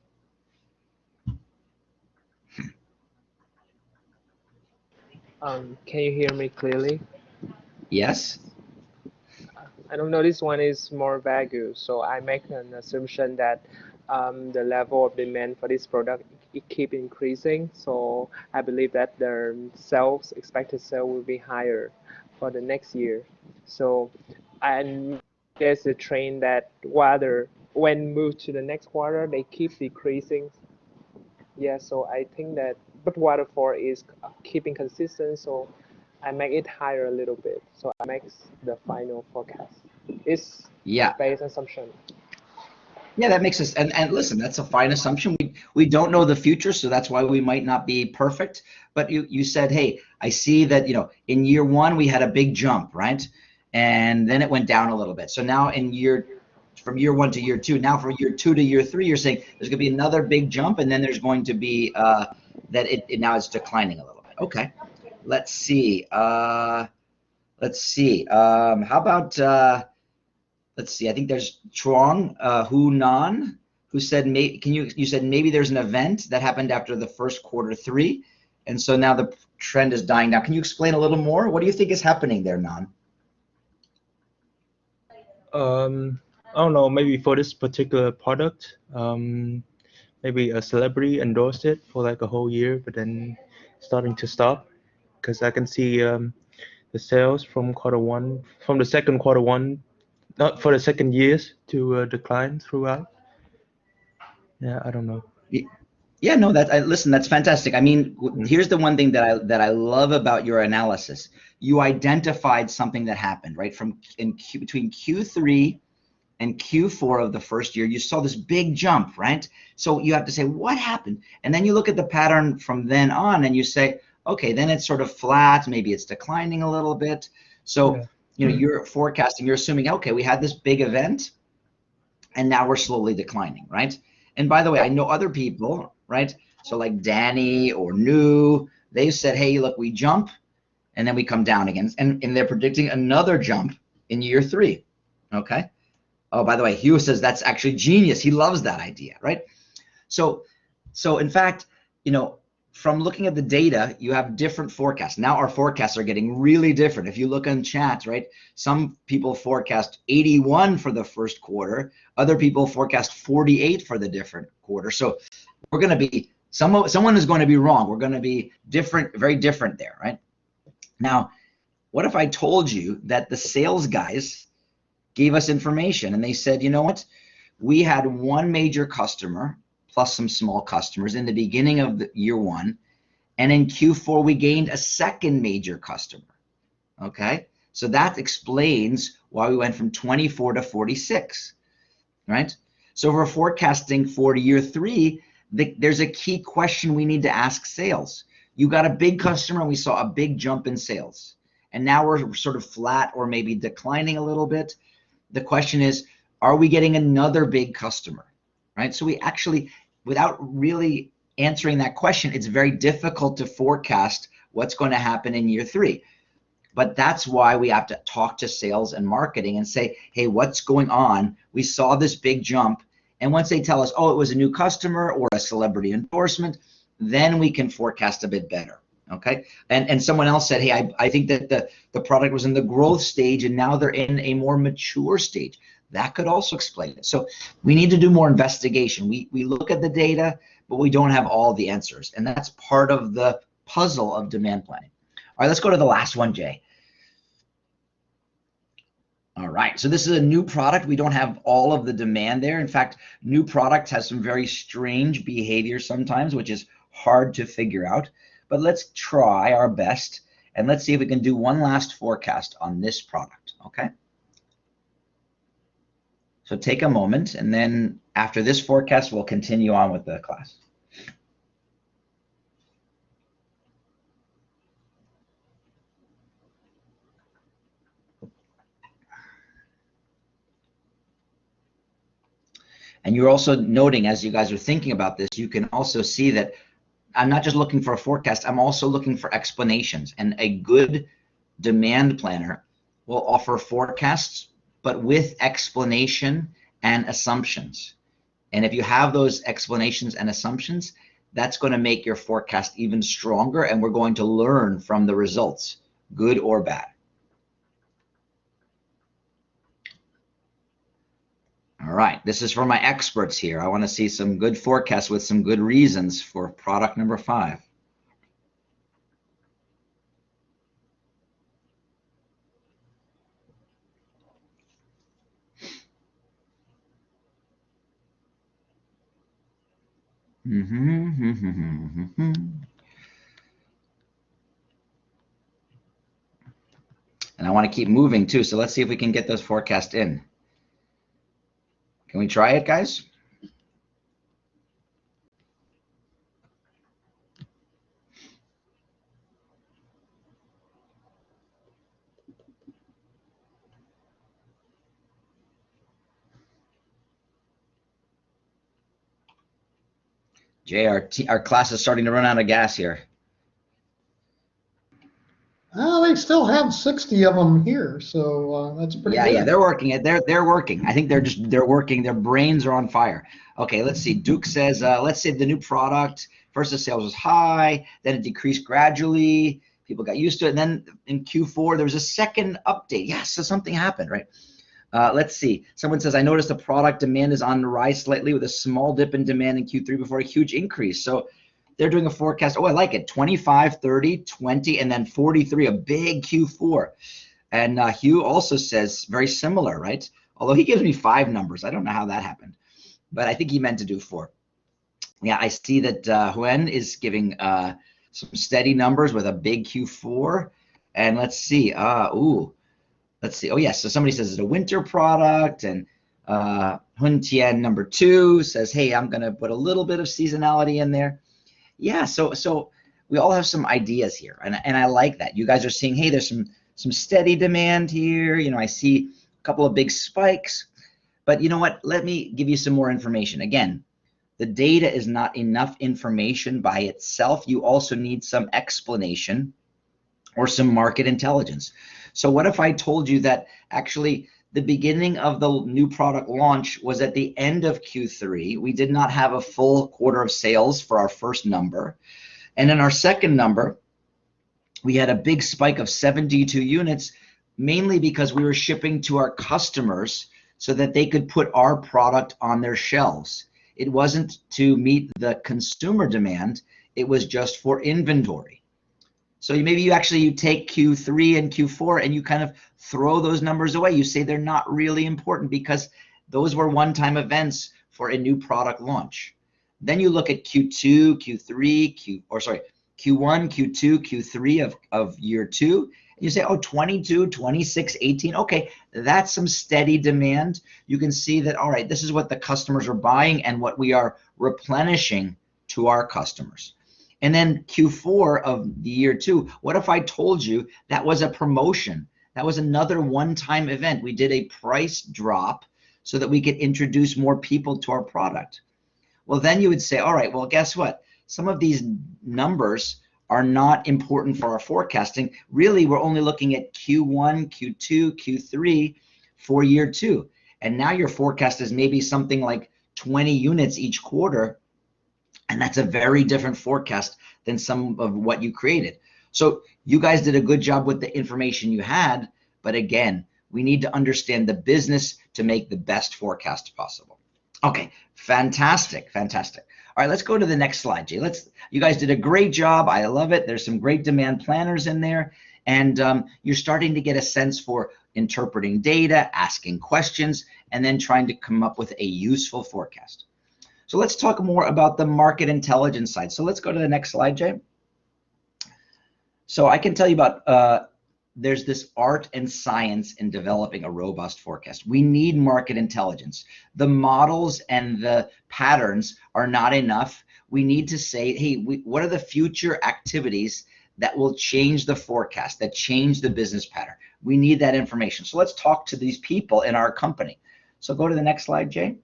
Can you hear me clearly? Yes? I don't know, this one is more vague, so I make an assumption that the level of demand for this product it keep increasing. So I believe that the expected sale will be higher for the next year. So and there's a trend that when moved to the next quarter they keep decreasing. Yeah, so I think that, but waterfall is keeping consistent, so I make it higher a little bit. So I make the final forecast. It's Yeah. based assumption. Yeah, that makes us, and listen, that's a fine assumption. we don't know the future, so that's why we might not be perfect. But you said, hey, I see that, in year one we had a big jump, right? And then it went down a little bit. So now from year one to year two, now from year two to year three, you're saying there's going to be another big jump, and then there's going to be that it now is declining a little bit. Okay, let's see. Let's see. How about let's see. I think there's Truong Hunan who said, you said maybe there's an event that happened after the first quarter three, and so now the trend is dying down. Can you explain a little more? What do you think is happening there, Nan? I don't know, maybe for this particular product, maybe a celebrity endorsed it for like a whole year, but then starting to stop, because I can see the sales from the second quarter one, not for the second years, to decline throughout. Yeah, I don't know. Yeah, no, listen, that's fantastic. I mean, here's the one thing that I love about your analysis. You identified something that happened, right? Between Q3 and Q4 of the first year, you saw this big jump, right? So you have to say, what happened? And then you look at the pattern from then on and you say, okay, then it's sort of flat, maybe it's declining a little bit. So, you're forecasting, you're assuming, okay, we had this big event and now we're slowly declining, right? And by the way, I know other people, right? So like Danny or New, they've said, hey, look, we jump and then we come down again. And they're predicting another jump in year three, okay? Oh, by the way, Hugh says that's actually genius. He loves that idea, right? So in fact, from looking at the data, you have different forecasts. Now our forecasts are getting really different. If you look on chat, right, some people forecast 81 for the first quarter. Other people forecast 48 for the different quarter. So we're going to be, someone is going to be wrong. We're going to be different, very different there, right? Now, what if I told you that the sales guys gave us information and they said, you know what, we had one major customer plus some small customers in the beginning of the year one, and in Q4 we gained a second major customer. Okay, so that explains why we went from 24 to 46, right? So if we're forecasting for year three, there's a key question we need to ask sales. You got a big customer and we saw a big jump in sales, and now we're sort of flat or maybe declining a little bit. The question is, are we getting another big customer, right? So we actually, without really answering that question, it's very difficult to forecast what's going to happen in year three. But that's why we have to talk to sales and marketing and say, hey, what's going on? We saw this big jump. And once they tell us, oh, it was a new customer or a celebrity endorsement, then we can forecast a bit better. Okay, and someone else said, hey, I think that the product was in the growth stage and now they're in a more mature stage. That could also explain it. So we need to do more investigation. We look at the data, but we don't have all the answers. And that's part of the puzzle of demand planning. All right, let's go to the last one, Jay. All right, so this is a new product. We don't have all of the demand there. In fact, new product has some very strange behavior sometimes, which is hard to figure out. But let's try our best, and let's see if we can do one last forecast on this product, okay? So take a moment, and then after this forecast, we'll continue on with the class. And you're also noting, as you guys are thinking about this, you can also see that I'm not just looking for a forecast, I'm also looking for explanations. And a good demand planner will offer forecasts, but with explanation and assumptions. And if you have those explanations and assumptions, that's going to make your forecast even stronger, and we're going to learn from the results, good or bad. All right, this is for my experts here. I want to see some good forecasts with some good reasons for product number 5. And I want to keep moving too, so let's see if we can get those forecasts in. Can we try it, guys? Jay, our class is starting to run out of gas here. They still have 60 of them here, so that's pretty good. Yeah, they're working. They're working. I think they're working. Their brains are on fire. Okay, let's see. Duke says, let's say the new product, first the sales was high, then it decreased gradually. People got used to it. And then in Q4, there was a second update. Yeah, so something happened, right? Let's see. Someone says, I noticed the product demand is on the rise slightly with a small dip in demand in Q3 before a huge increase. So they're doing a forecast. Oh, I like it. 25, 30, 20, and then 43, a big Q4. And Hugh also says very similar, right? Although he gives me 5 numbers. I don't know how that happened, but I think he meant to do 4. Yeah, I see that Huen is giving some steady numbers with a big Q4. And let's see. Let's see. Oh, yes. So somebody says it's a winter product. And Hun Tian number 2 says, hey, I'm going to put a little bit of seasonality in there. Yeah, so we all have some ideas here. And I like that. You guys are seeing, hey, there's some steady demand here. You know, I see a couple of big spikes. But you know what? Let me give you some more information. Again, the data is not enough information by itself. You also need some explanation or some market intelligence. So what if I told you that actually the beginning of the new product launch was at the end of Q3. We did not have a full quarter of sales for our first number. And in our second number, we had a big spike of 72 units, mainly because we were shipping to our customers so that they could put our product on their shelves. It wasn't to meet the consumer demand. It was just for inventory. So maybe you take Q3 and Q4 and you kind of throw those numbers away. You say they're not really important because those were one-time events for a new product launch. Then you look at Q2, Q3, Q1, Q2, Q3 of year 2, and you say, oh, 22, 26, 18. Okay, that's some steady demand. You can see that, all right, this is what the customers are buying and what we are replenishing to our customers. And then Q4 of the year 2, what if I told you that was a promotion? That was another one-time event. We did a price drop so that we could introduce more people to our product. Well, then you would say, all right, well, guess what? Some of these numbers are not important for our forecasting. Really, we're only looking at Q1, Q2, Q3 for year 2. And now your forecast is maybe something like 20 units each quarter. And that's a very different forecast than some of what you created. So you guys did a good job with the information you had. But again, we need to understand the business to make the best forecast possible. Okay, fantastic, fantastic. All right, let's go to the next slide, Jay. You guys did a great job. I love it. There's some great demand planners in there. And you're starting to get a sense for interpreting data, asking questions, and then trying to come up with a useful forecast. So let's talk more about the market intelligence side. So let's go to the next slide, Jay. So I can tell you about, there's this art and science in developing a robust forecast. We need market intelligence. The models and the patterns are not enough. We need to say, hey, what are the future activities that will change the forecast, that change the business pattern? We need that information. So let's talk to these people in our company. So go to the next slide, Jay.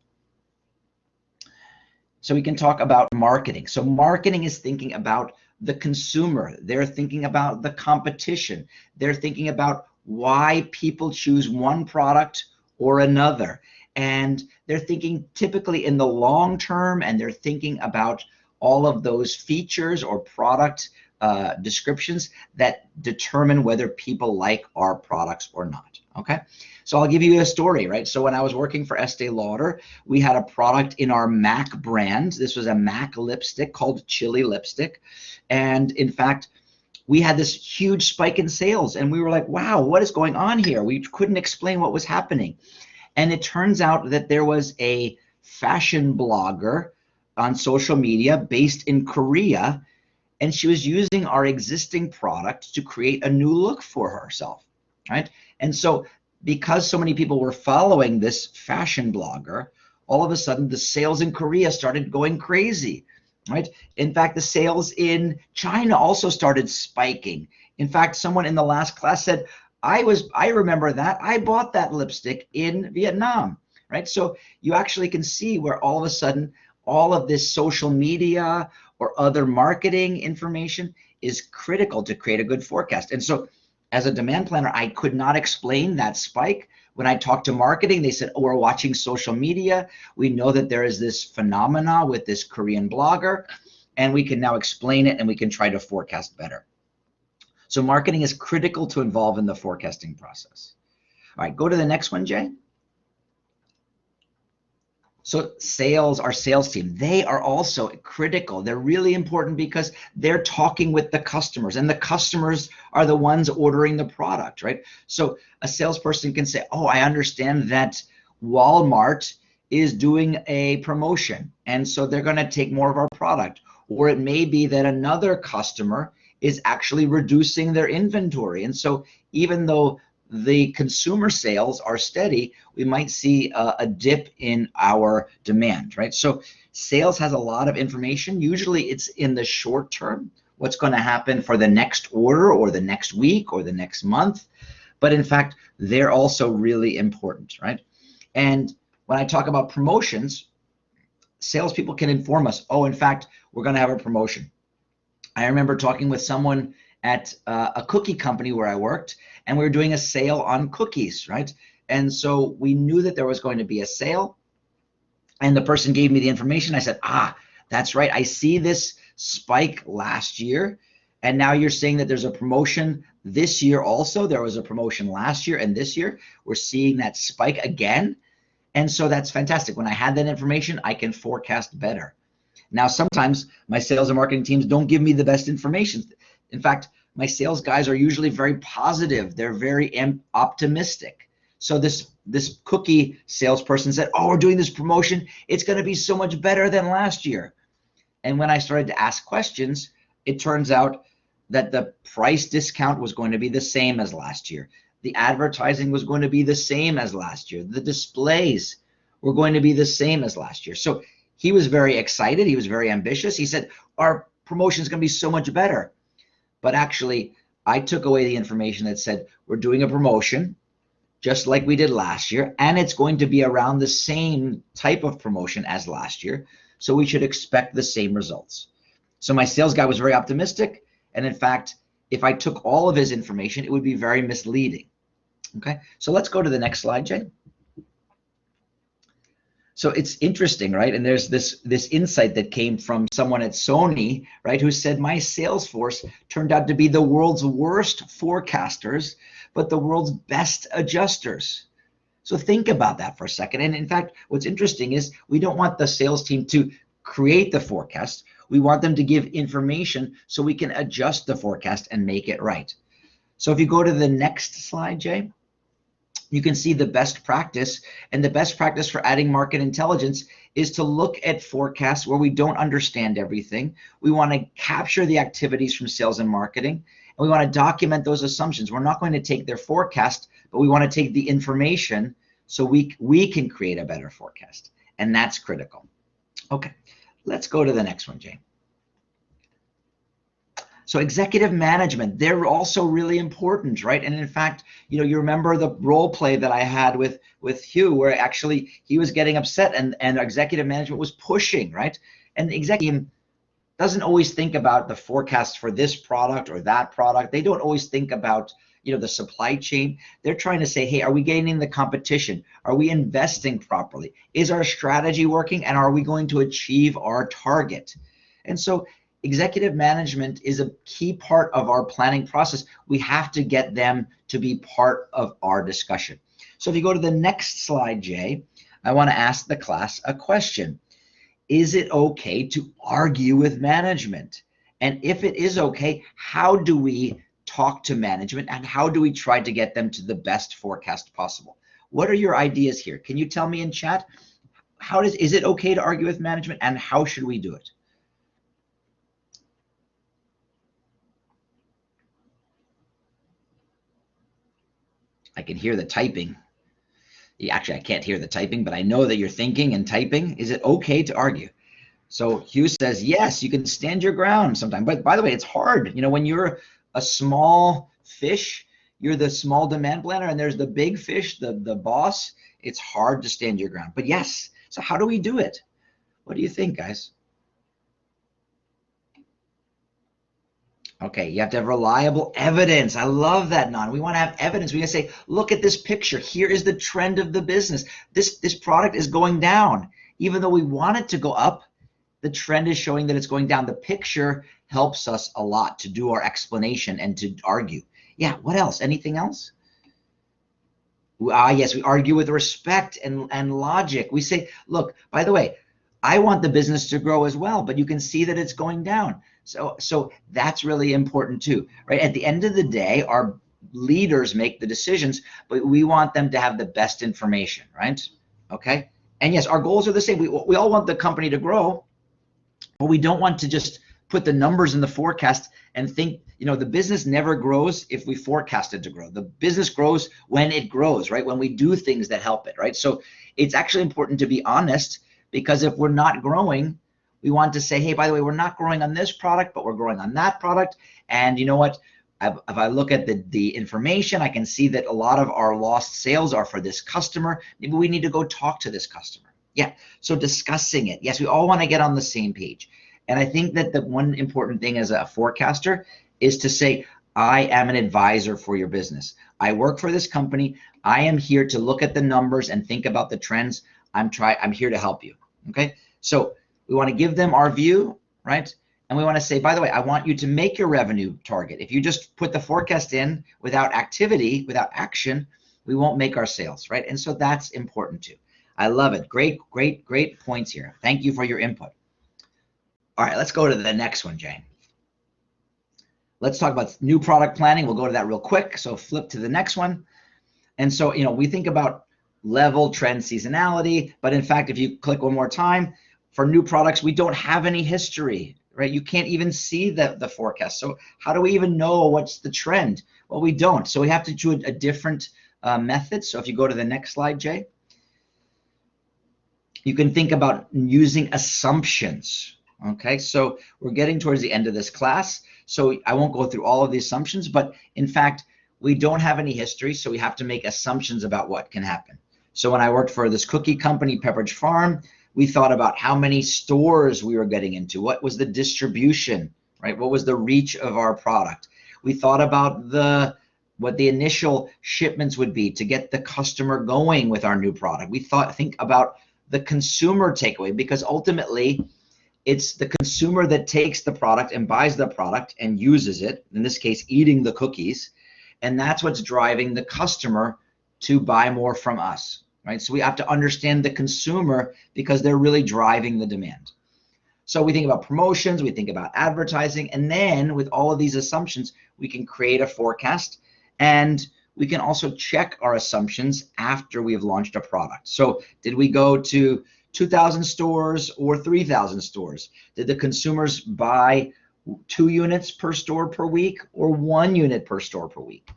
So we can talk about marketing. So marketing is thinking about the consumer. They're thinking about the competition. They're thinking about why people choose one product or another. And they're thinking typically in the long term, and they're thinking about all of those features or product descriptions that determine whether people like our products or not. Okay, so I'll give you a story, right? So when I was working for Estee Lauder, we had a product in our MAC brand. This was a MAC lipstick called Chili Lipstick. And in fact, we had this huge spike in sales and we were like, wow, what is going on here? We couldn't explain what was happening. And it turns out that there was a fashion blogger on social media based in Korea, and she was using our existing product to create a new look for herself, right? And so because so many people were following this fashion blogger, all of a sudden the sales in Korea started going crazy, right? In fact, the sales in China also started spiking. In fact, someone in the last class said, I remember that. I bought that lipstick in Vietnam, right? So you actually can see where all of a sudden all of this social media or other marketing information is critical to create a good forecast. And so as a demand planner, I could not explain that spike. When I talked to marketing, they said, oh, we're watching social media. We know that there is this phenomena with this Korean blogger, and we can now explain it and we can try to forecast better. So marketing is critical to involve in the forecasting process. All right, go to the next one, Jay. So sales, our sales team, they are also critical. They're really important because they're talking with the customers, and the customers are the ones ordering the product, right? So a salesperson can say, oh, I understand that Walmart is doing a promotion, and so they're going to take more of our product. Or it may be that another customer is actually reducing their inventory. And so even though the consumer sales are steady, we might see a dip in our demand, right? So sales has a lot of information. Usually it's in the short term, what's going to happen for the next order or the next week or the next month. But in fact, they're also really important, right? And when I talk about promotions, salespeople can inform us, oh, in fact, we're going to have a promotion. I remember talking with someone at a cookie company where I worked, and we were doing a sale on cookies, right? And so we knew that there was going to be a sale, and the person gave me the information. I said, ah, that's right. I see this spike last year, and now you're saying that there's a promotion this year also. There was a promotion last year, and this year we're seeing that spike again. And so that's fantastic. When I had that information, I can forecast better. Now, sometimes my sales and marketing teams don't give me the best information. In fact, my sales guys are usually very positive. They're very optimistic. So this cookie salesperson said, oh, we're doing this promotion. It's going to be so much better than last year. And when I started to ask questions, it turns out that the price discount was going to be the same as last year. The advertising was going to be the same as last year. The displays were going to be the same as last year. So he was very excited. He was very ambitious. He said, our promotion is going to be so much better. But actually, I took away the information that said, we're doing a promotion just like we did last year, and it's going to be around the same type of promotion as last year. So we should expect the same results. So my sales guy was very optimistic. And in fact, if I took all of his information, it would be very misleading. Okay, so let's go to the next slide, Jay. So it's interesting, right? And there's this insight that came from someone at Sony, right, who said my sales force turned out to be the world's worst forecasters, but the world's best adjusters. So think about that for a second. And in fact, what's interesting is we don't want the sales team to create the forecast. We want them to give information so we can adjust the forecast and make it right. So if you go to the next slide, Jay, you can see the best practice. And the best practice for adding market intelligence is to look at forecasts where we don't understand everything. We want to capture the activities from sales and marketing, and we want to document those assumptions. We're not going to take their forecast, but we want to take the information so we can create a better forecast. And that's critical. Okay, let's go to the next one, Jay. So executive management, they're also really important, right? And in fact, you know, you remember the role play that I had with Hugh, where actually he was getting upset and executive management was pushing, right? And the executive doesn't always think about the forecast for this product or that product. They don't always think about, you know, the supply chain. They're trying to say, hey, are we gaining the competition? Are we investing properly? Is our strategy working? And are we going to achieve our target? And so executive management is a key part of our planning process. We have to get them to be part of our discussion. So if you go to the next slide, Jay, I want to ask the class a question. Is it okay to argue with management? And if it is okay, how do we talk to management and how do we try to get them to the best forecast possible? What are your ideas here? Can you tell me in chat, is it okay to argue with management and how should we do it? I can hear the typing. Actually, I can't hear the typing, but I know that you're thinking and typing. Is it okay to argue? So Hugh says, yes, you can stand your ground sometimes. But by the way, it's hard. You know, when you're a small fish, you're the small demand planner, and there's the big fish, the boss. It's hard to stand your ground. But yes, so how do we do it? What do you think, guys? Okay, you have to have reliable evidence. I love that, Nan. We want to have evidence. We can say, look at this picture. Here is the trend of the business. This product is going down. Even though we want it to go up, the trend is showing that it's going down. The picture helps us a lot to do our explanation and to argue. Yeah, what else? Anything else? Yes, we argue with respect and logic. We say, look, by the way, I want the business to grow as well, but you can see that it's going down. So that's really important too, right? At the end of the day, our leaders make the decisions, but we want them to have the best information, right? Okay. And yes, our goals are the same. We all want the company to grow, but we don't want to just put the numbers in the forecast and think, you know, the business never grows if we forecast it to grow. The business grows when it grows, right? When we do things that help it, right? So it's actually important to be honest, because if we're not growing, we want to say, hey, by the way, we're not growing on this product, but we're growing on that product. And you know what? If I look at the information, I can see that a lot of our lost sales are for this customer. Maybe we need to go talk to this customer. Yeah, so discussing it. Yes, we all want to get on the same page. And I think that the one important thing as a forecaster is to say, I am an advisor for your business. I work for this company. I am here to look at the numbers and think about the trends. I'm here to help you. Okay, so we want to give them our view, right? And we want to say, by the way, I want you to make your revenue target. If you just put the forecast in without activity, without action, we won't make our sales, right? And so that's important too. I love it. Great points here. Thank you for your input. All right, let's go to the next one, Jay. Let's talk about new product planning. We'll go to that real quick. So flip to the next one. And so, you know, we think about level, trend, seasonality, but in fact, if you click one more time, for new products, we don't have any history, right? You can't even see the forecast. So how do we even know what's the trend? Well, we don't. So we have to do a different method. So if you go to the next slide, Jay, you can think about using assumptions. Okay, so we're getting towards the end of this class. So I won't go through all of the assumptions, but in fact, we don't have any history. So we have to make assumptions about what can happen. So when I worked for this cookie company, Pepperidge Farm, we thought about how many stores we were getting into. What was the distribution, right? What was the reach of our product? We thought about what the initial shipments would be to get the customer going with our new product. We think about the consumer takeaway, because ultimately it's the consumer that takes the product and buys the product and uses it, in this case, eating the cookies. And that's what's driving the customer to buy more from us, right? So we have to understand the consumer because they're really driving the demand. So we think about promotions, we think about advertising, and then with all of these assumptions, we can create a forecast, and we can also check our assumptions after we have launched a product. So did we go to 2,000 stores or 3,000 stores? Did the consumers buy 2 units per store per week or 1 unit per store per week?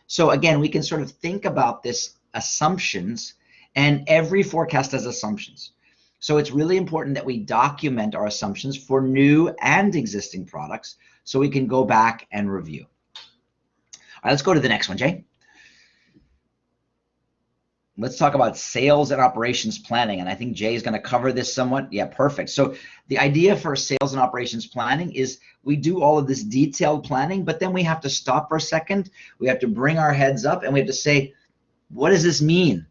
So again, we can sort of think about this assumptions, and every forecast has assumptions. So it's really important that we document our assumptions for new and existing products so we can go back and review. All right, let's go to the next one, Jay. Let's talk about sales and operations planning. And I think Jay is going to cover this somewhat. Yeah, perfect. So the idea for sales and operations planning is we do all of this detailed planning, but then we have to stop for a second. We have to bring our heads up and we have to say, what does this mean?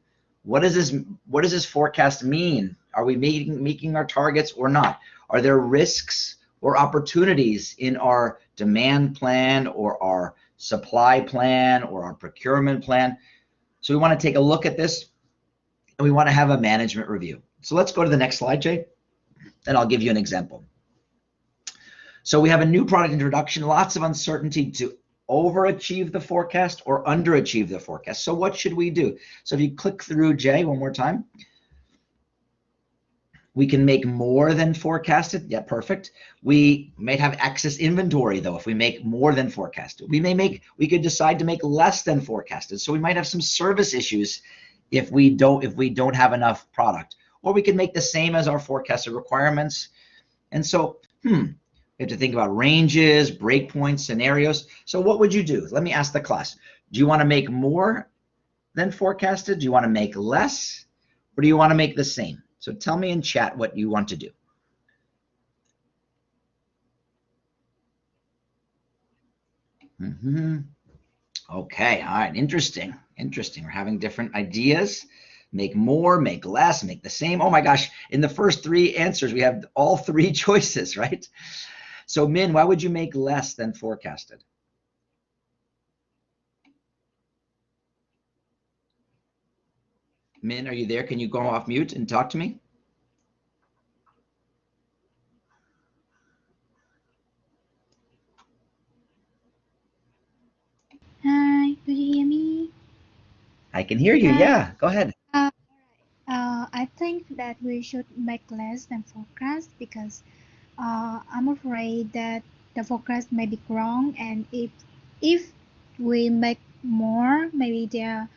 What does this forecast mean? Are we making our targets or not? Are there risks or opportunities in our demand plan or our supply plan or our procurement plan? So we want to take a look at this, and we want to have a management review. So let's go to the next slide, Jay, and I'll give you an example. So we have a new product introduction, lots of uncertainty to overachieve the forecast or underachieve the forecast. So what should we do? So if you click through, Jay, one more time, we can make more than forecasted. Yeah, perfect. We might have excess inventory though if we make more than forecasted. We could decide to make less than forecasted. So we might have some service issues if we don't have enough product. Or we could make the same as our forecasted requirements. And so, we have to think about ranges, breakpoints, scenarios. So what would you do? Let me ask the class. Do you want to make more than forecasted? Do you want to make less? Or do you want to make the same? So tell me in chat what you want to do. Okay, all right, interesting. We're having different ideas. Make more, make less, make the same. Oh my gosh, in the first 3 answers, we have all 3 choices, right? So Min, why would you make less than forecasted? Min, are you there? Can you go off mute and talk to me? Hi, do you hear me? I can hear you. Hi. Yeah, go ahead. I think that we should make less than forecast because I'm afraid that the forecast may be wrong, and if we make more, maybe there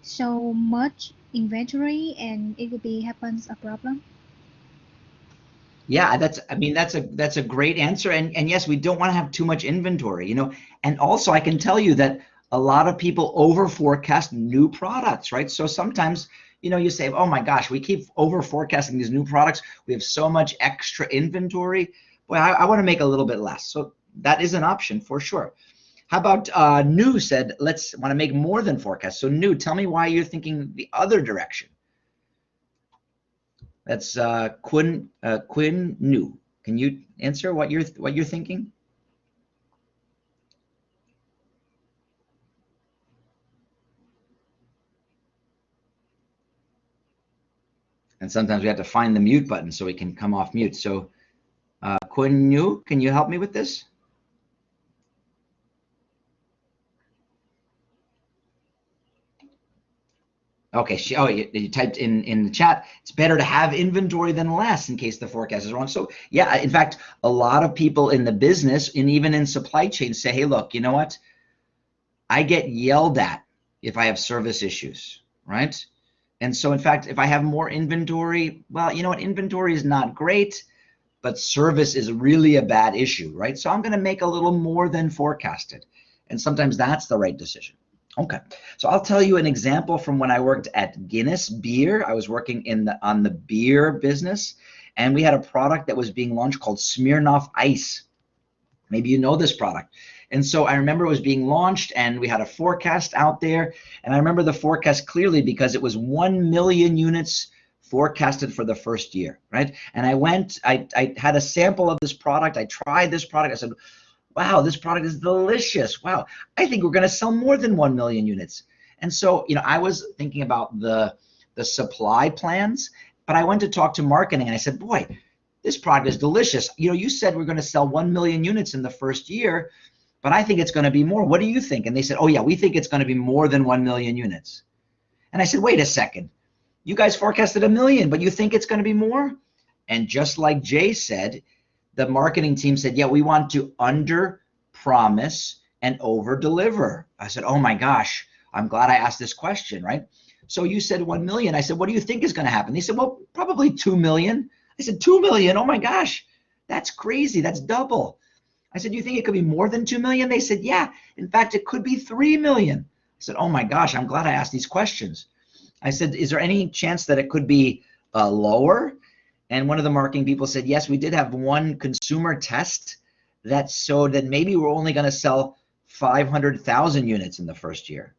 so much inventory and it will be happens a problem. Yeah, that's a great answer. And yes, we don't want to have too much inventory, you know. And also I can tell you that a lot of people over forecast new products, right? So sometimes, you know, you say, oh my gosh, we keep over forecasting these new products. We have so much extra inventory. Boy, I want to make a little bit less. So that is an option for sure. How about New said, let's want to make more than forecast. So New, tell me why you're thinking the other direction. That's Quinn New. Can you answer what you're thinking? And sometimes we have to find the mute button so we can come off mute. So Quinn New, can you help me with this? Okay, you typed in the chat, it's better to have inventory than less in case the forecast is wrong. So yeah, in fact, a lot of people in the business and even in supply chain say, hey, look, you know what? I get yelled at if I have service issues, right? And so in fact, if I have more inventory, well, you know what? Inventory is not great, but service is really a bad issue, right? So I'm going to make a little more than forecasted. And sometimes that's the right decision. Okay, so I'll tell you an example from when I worked at Guinness Beer. I was working on the beer business, and we had a product that was being launched called Smirnoff Ice. Maybe you know this product. And so I remember it was being launched, and we had a forecast out there. And I remember the forecast clearly because it was 1 million units forecasted for the first year, right? And I had a sample of this product. I tried this product. I said, wow, this product is delicious. Wow, I think we're going to sell more than 1 million units. And so, you know, I was thinking about the supply plans, but I went to talk to marketing, and I said, boy, this product is delicious. You know, you said we're going to sell 1 million units in the first year, but I think it's going to be more. What do you think? And they said, oh yeah, we think it's going to be more than 1 million units. And I said, wait a second. You guys forecasted 1 million, but you think it's going to be more? And just like Jay said, the marketing team said, yeah, we want to under promise and over deliver. I said, oh my gosh, I'm glad I asked this question, right? So you said 1 million. I said, what do you think is going to happen? They said, well, probably 2 million. I said, 2 million. Oh my gosh, that's crazy. That's double. I said, you think it could be more than 2 million? They said, yeah. In fact, it could be 3 million. I said, oh my gosh, I'm glad I asked these questions. I said, is there any chance that it could be lower? And one of the marketing people said, yes, we did have one consumer test that showed that maybe we're only going to sell 500,000 units in the first year.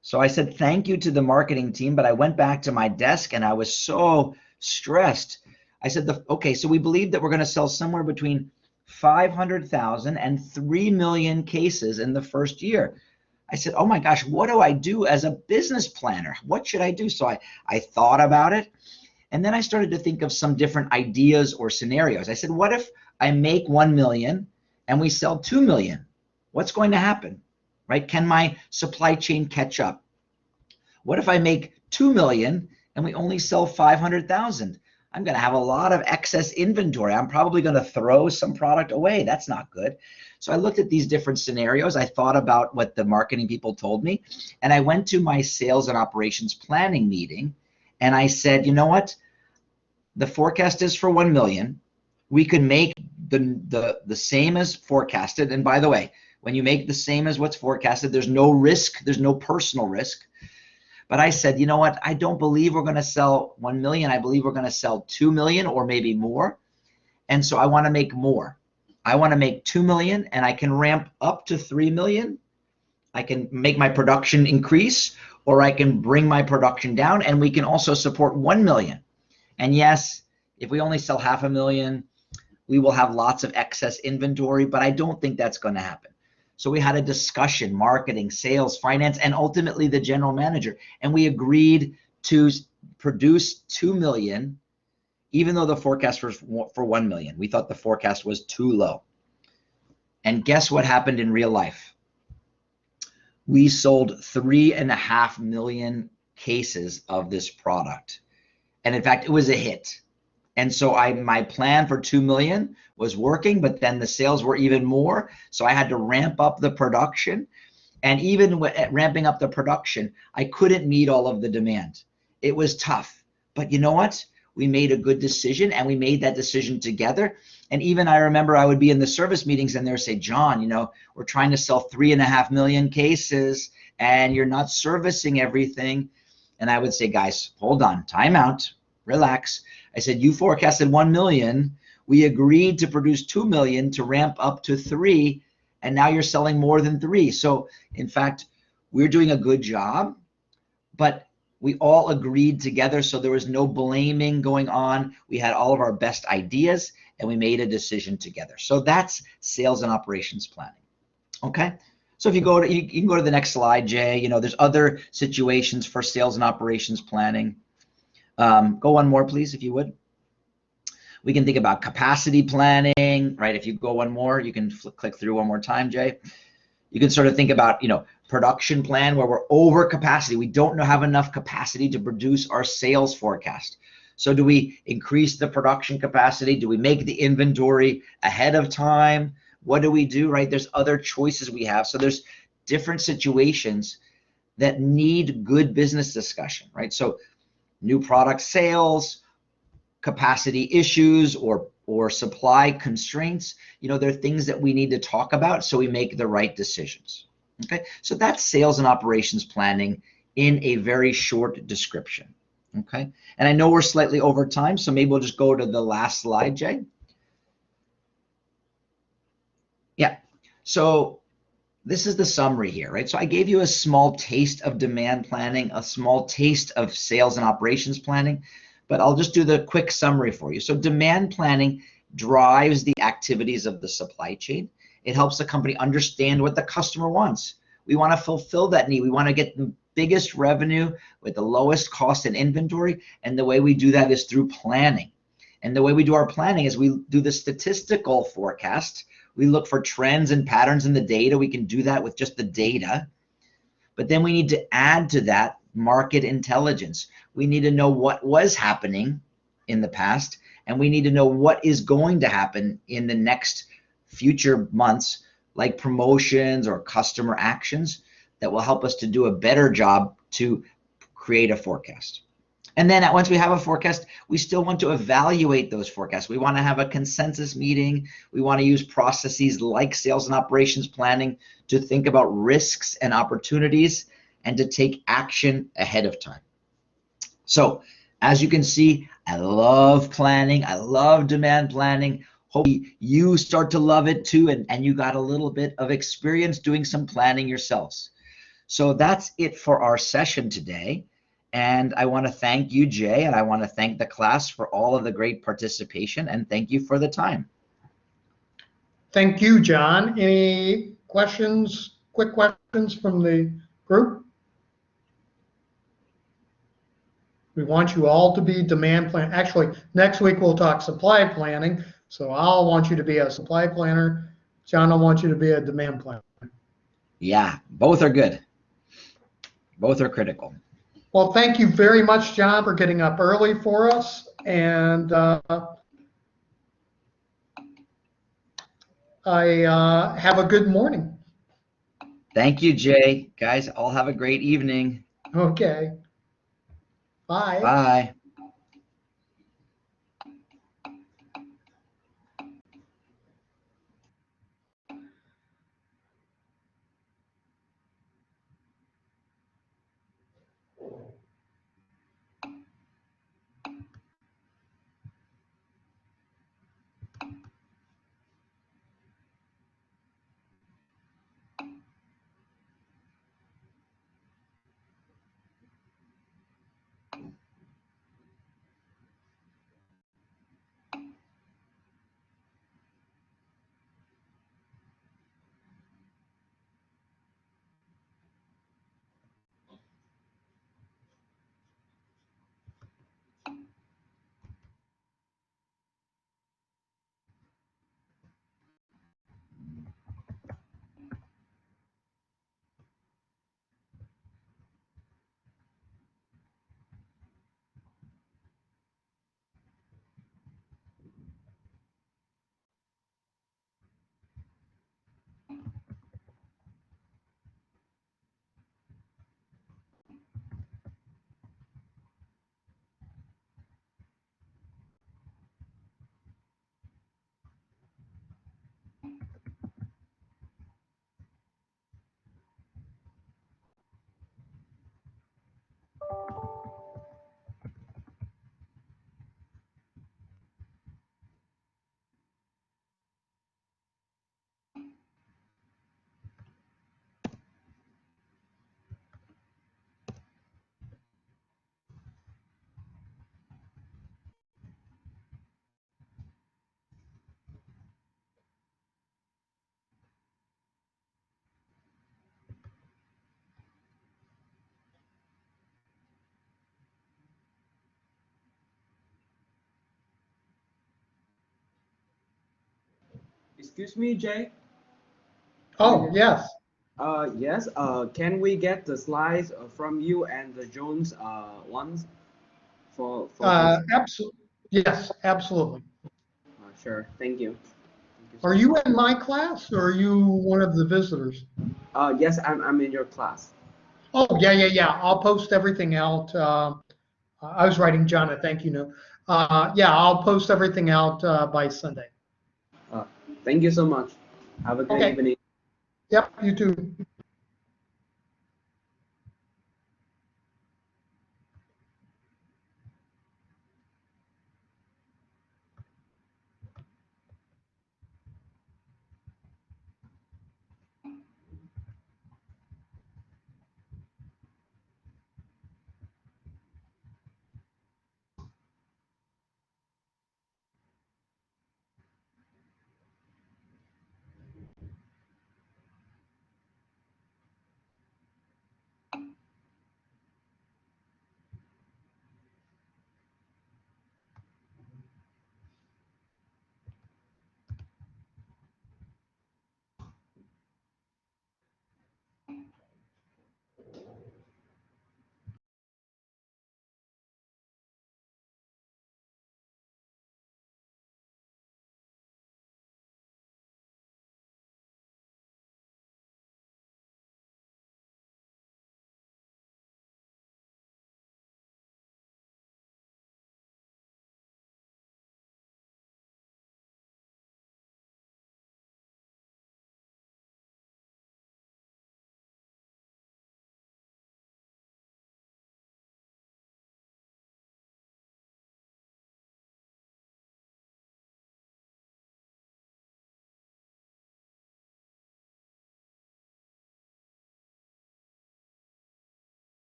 So I said, thank you to the marketing team, but I went back to my desk and I was so stressed. I said, okay, so we believe that we're going to sell somewhere between 500,000 and 3 million cases in the first year. I said, oh my gosh, what do I do as a business planner? What should I do? So I thought about it. And then I started to think of some different ideas or scenarios. I said, what if I make 1 million and we sell 2 million? What's going to happen, right? Can my supply chain catch up? What if I make 2 million and we only sell 500,000? I'm going to have a lot of excess inventory. I'm probably going to throw some product away. That's not good. So I looked at these different scenarios. I thought about what the marketing people told me, and I went to my sales and operations planning meeting, and I said, you know what? The forecast is for 1 million. We could make the same as forecasted. And by the way, when you make the same as what's forecasted, there's no risk. There's no personal risk. But I said, you know what? I don't believe we're going to sell 1 million. I believe we're going to sell 2 million or maybe more. And so I want to make more. I want to make 2 million and I can ramp up to 3 million. I can make my production increase, or I can bring my production down, and we can also support 1 million. And yes, if we only sell 500,000, we will have lots of excess inventory, but I don't think that's going to happen. So we had a discussion, marketing, sales, finance, and ultimately the general manager, and we agreed to produce 2 million, even though the forecast was for 1 million. We thought the forecast was too low. And guess what happened in real life? We sold 3.5 million cases of this product. And in fact, it was a hit. And so my plan for 2 million was working, but then the sales were even more. So I had to ramp up the production. And even ramping up the production, I couldn't meet all of the demand. It was tough. But you know what? We made a good decision, and we made that decision together. And even I remember I would be in the service meetings and they would say, John, we're trying to sell 3.5 million cases and you're not servicing everything. And I would say, guys, hold on, time out, relax. I said, you forecasted 1 million. We agreed to produce 2 million to ramp up to 3, and now you're selling more than 3. So in fact, we're doing a good job, but we all agreed together, so there was no blaming going on. We had all of our best ideas, and we made a decision together. So that's sales and operations planning. Okay. So if you go to, you can go to the next slide, Jay. There's other situations for sales and operations planning. Go one more, please, if you would. We can think about capacity planning, right? If you go one more, you can click through one more time, Jay. You can sort of think about, production plan where we're over capacity. We don't have enough capacity to produce our sales forecast. So do we increase the production capacity? Do we make the inventory ahead of time? What do we do, right? There's other choices we have. So there's different situations that need good business discussion, right? So new product sales, capacity issues, or supply constraints, there are things that we need to talk about so we make the right decisions. Okay, so that's sales and operations planning in a very short description. Okay, and I know we're slightly over time, so maybe we'll just go to the last slide, Jay. Yeah, so this is the summary here, right? So I gave you a small taste of demand planning, a small taste of sales and operations planning, but I'll just do the quick summary for you. So demand planning drives the activities of the supply chain. It helps the company understand what the customer wants. We want to fulfill that need. We want to get the biggest revenue with the lowest cost in inventory. And the way we do that is through planning. And the way we do our planning is we do the statistical forecast. We look for trends and patterns in the data. We can do that with just the data. But then we need to add to that market intelligence. We need to know what was happening in the past, and we need to know what is going to happen in the next future months, like promotions or customer actions that will help us to do a better job to create a forecast. And then once we have a forecast, we still want to evaluate those forecasts. We want to have a consensus meeting. We want to use processes like sales and operations planning to think about risks and opportunities and to take action ahead of time. So as you can see, I love planning. I love demand planning. Hope you start to love it too, and you got a little bit of experience doing some planning yourselves. So that's it for our session today. And I want to thank you, Jay, and I want to thank the class for all of the great participation, and thank you for the time. Thank you, John. Any questions, quick questions from the group? We want you all to be demand plan. Actually, next week we'll talk supply planning. So I'll want you to be a supply planner. John, I want you to be a demand planner. Yeah, both are good. Both are critical. Well, thank you very much, John, for getting up early for us. And have a good morning. Thank you, Jay. Guys, all have a great evening. Okay. Bye. Bye. excuse me, Jay. Oh, yes. Yes. Can we get the slides from you and the Jones ones for this? Absolutely. Yes, absolutely. Sure. Thank you. Thank you so Are much. you in my class or are you one of the visitors? Yes, I'm in your class. Oh, yeah, yeah, yeah. I'll post everything out. I was writing John a thank you note. Yeah, I'll post everything out by Sunday. Uh, Thank you so much. Have a great Okay. evening. Yep, you too.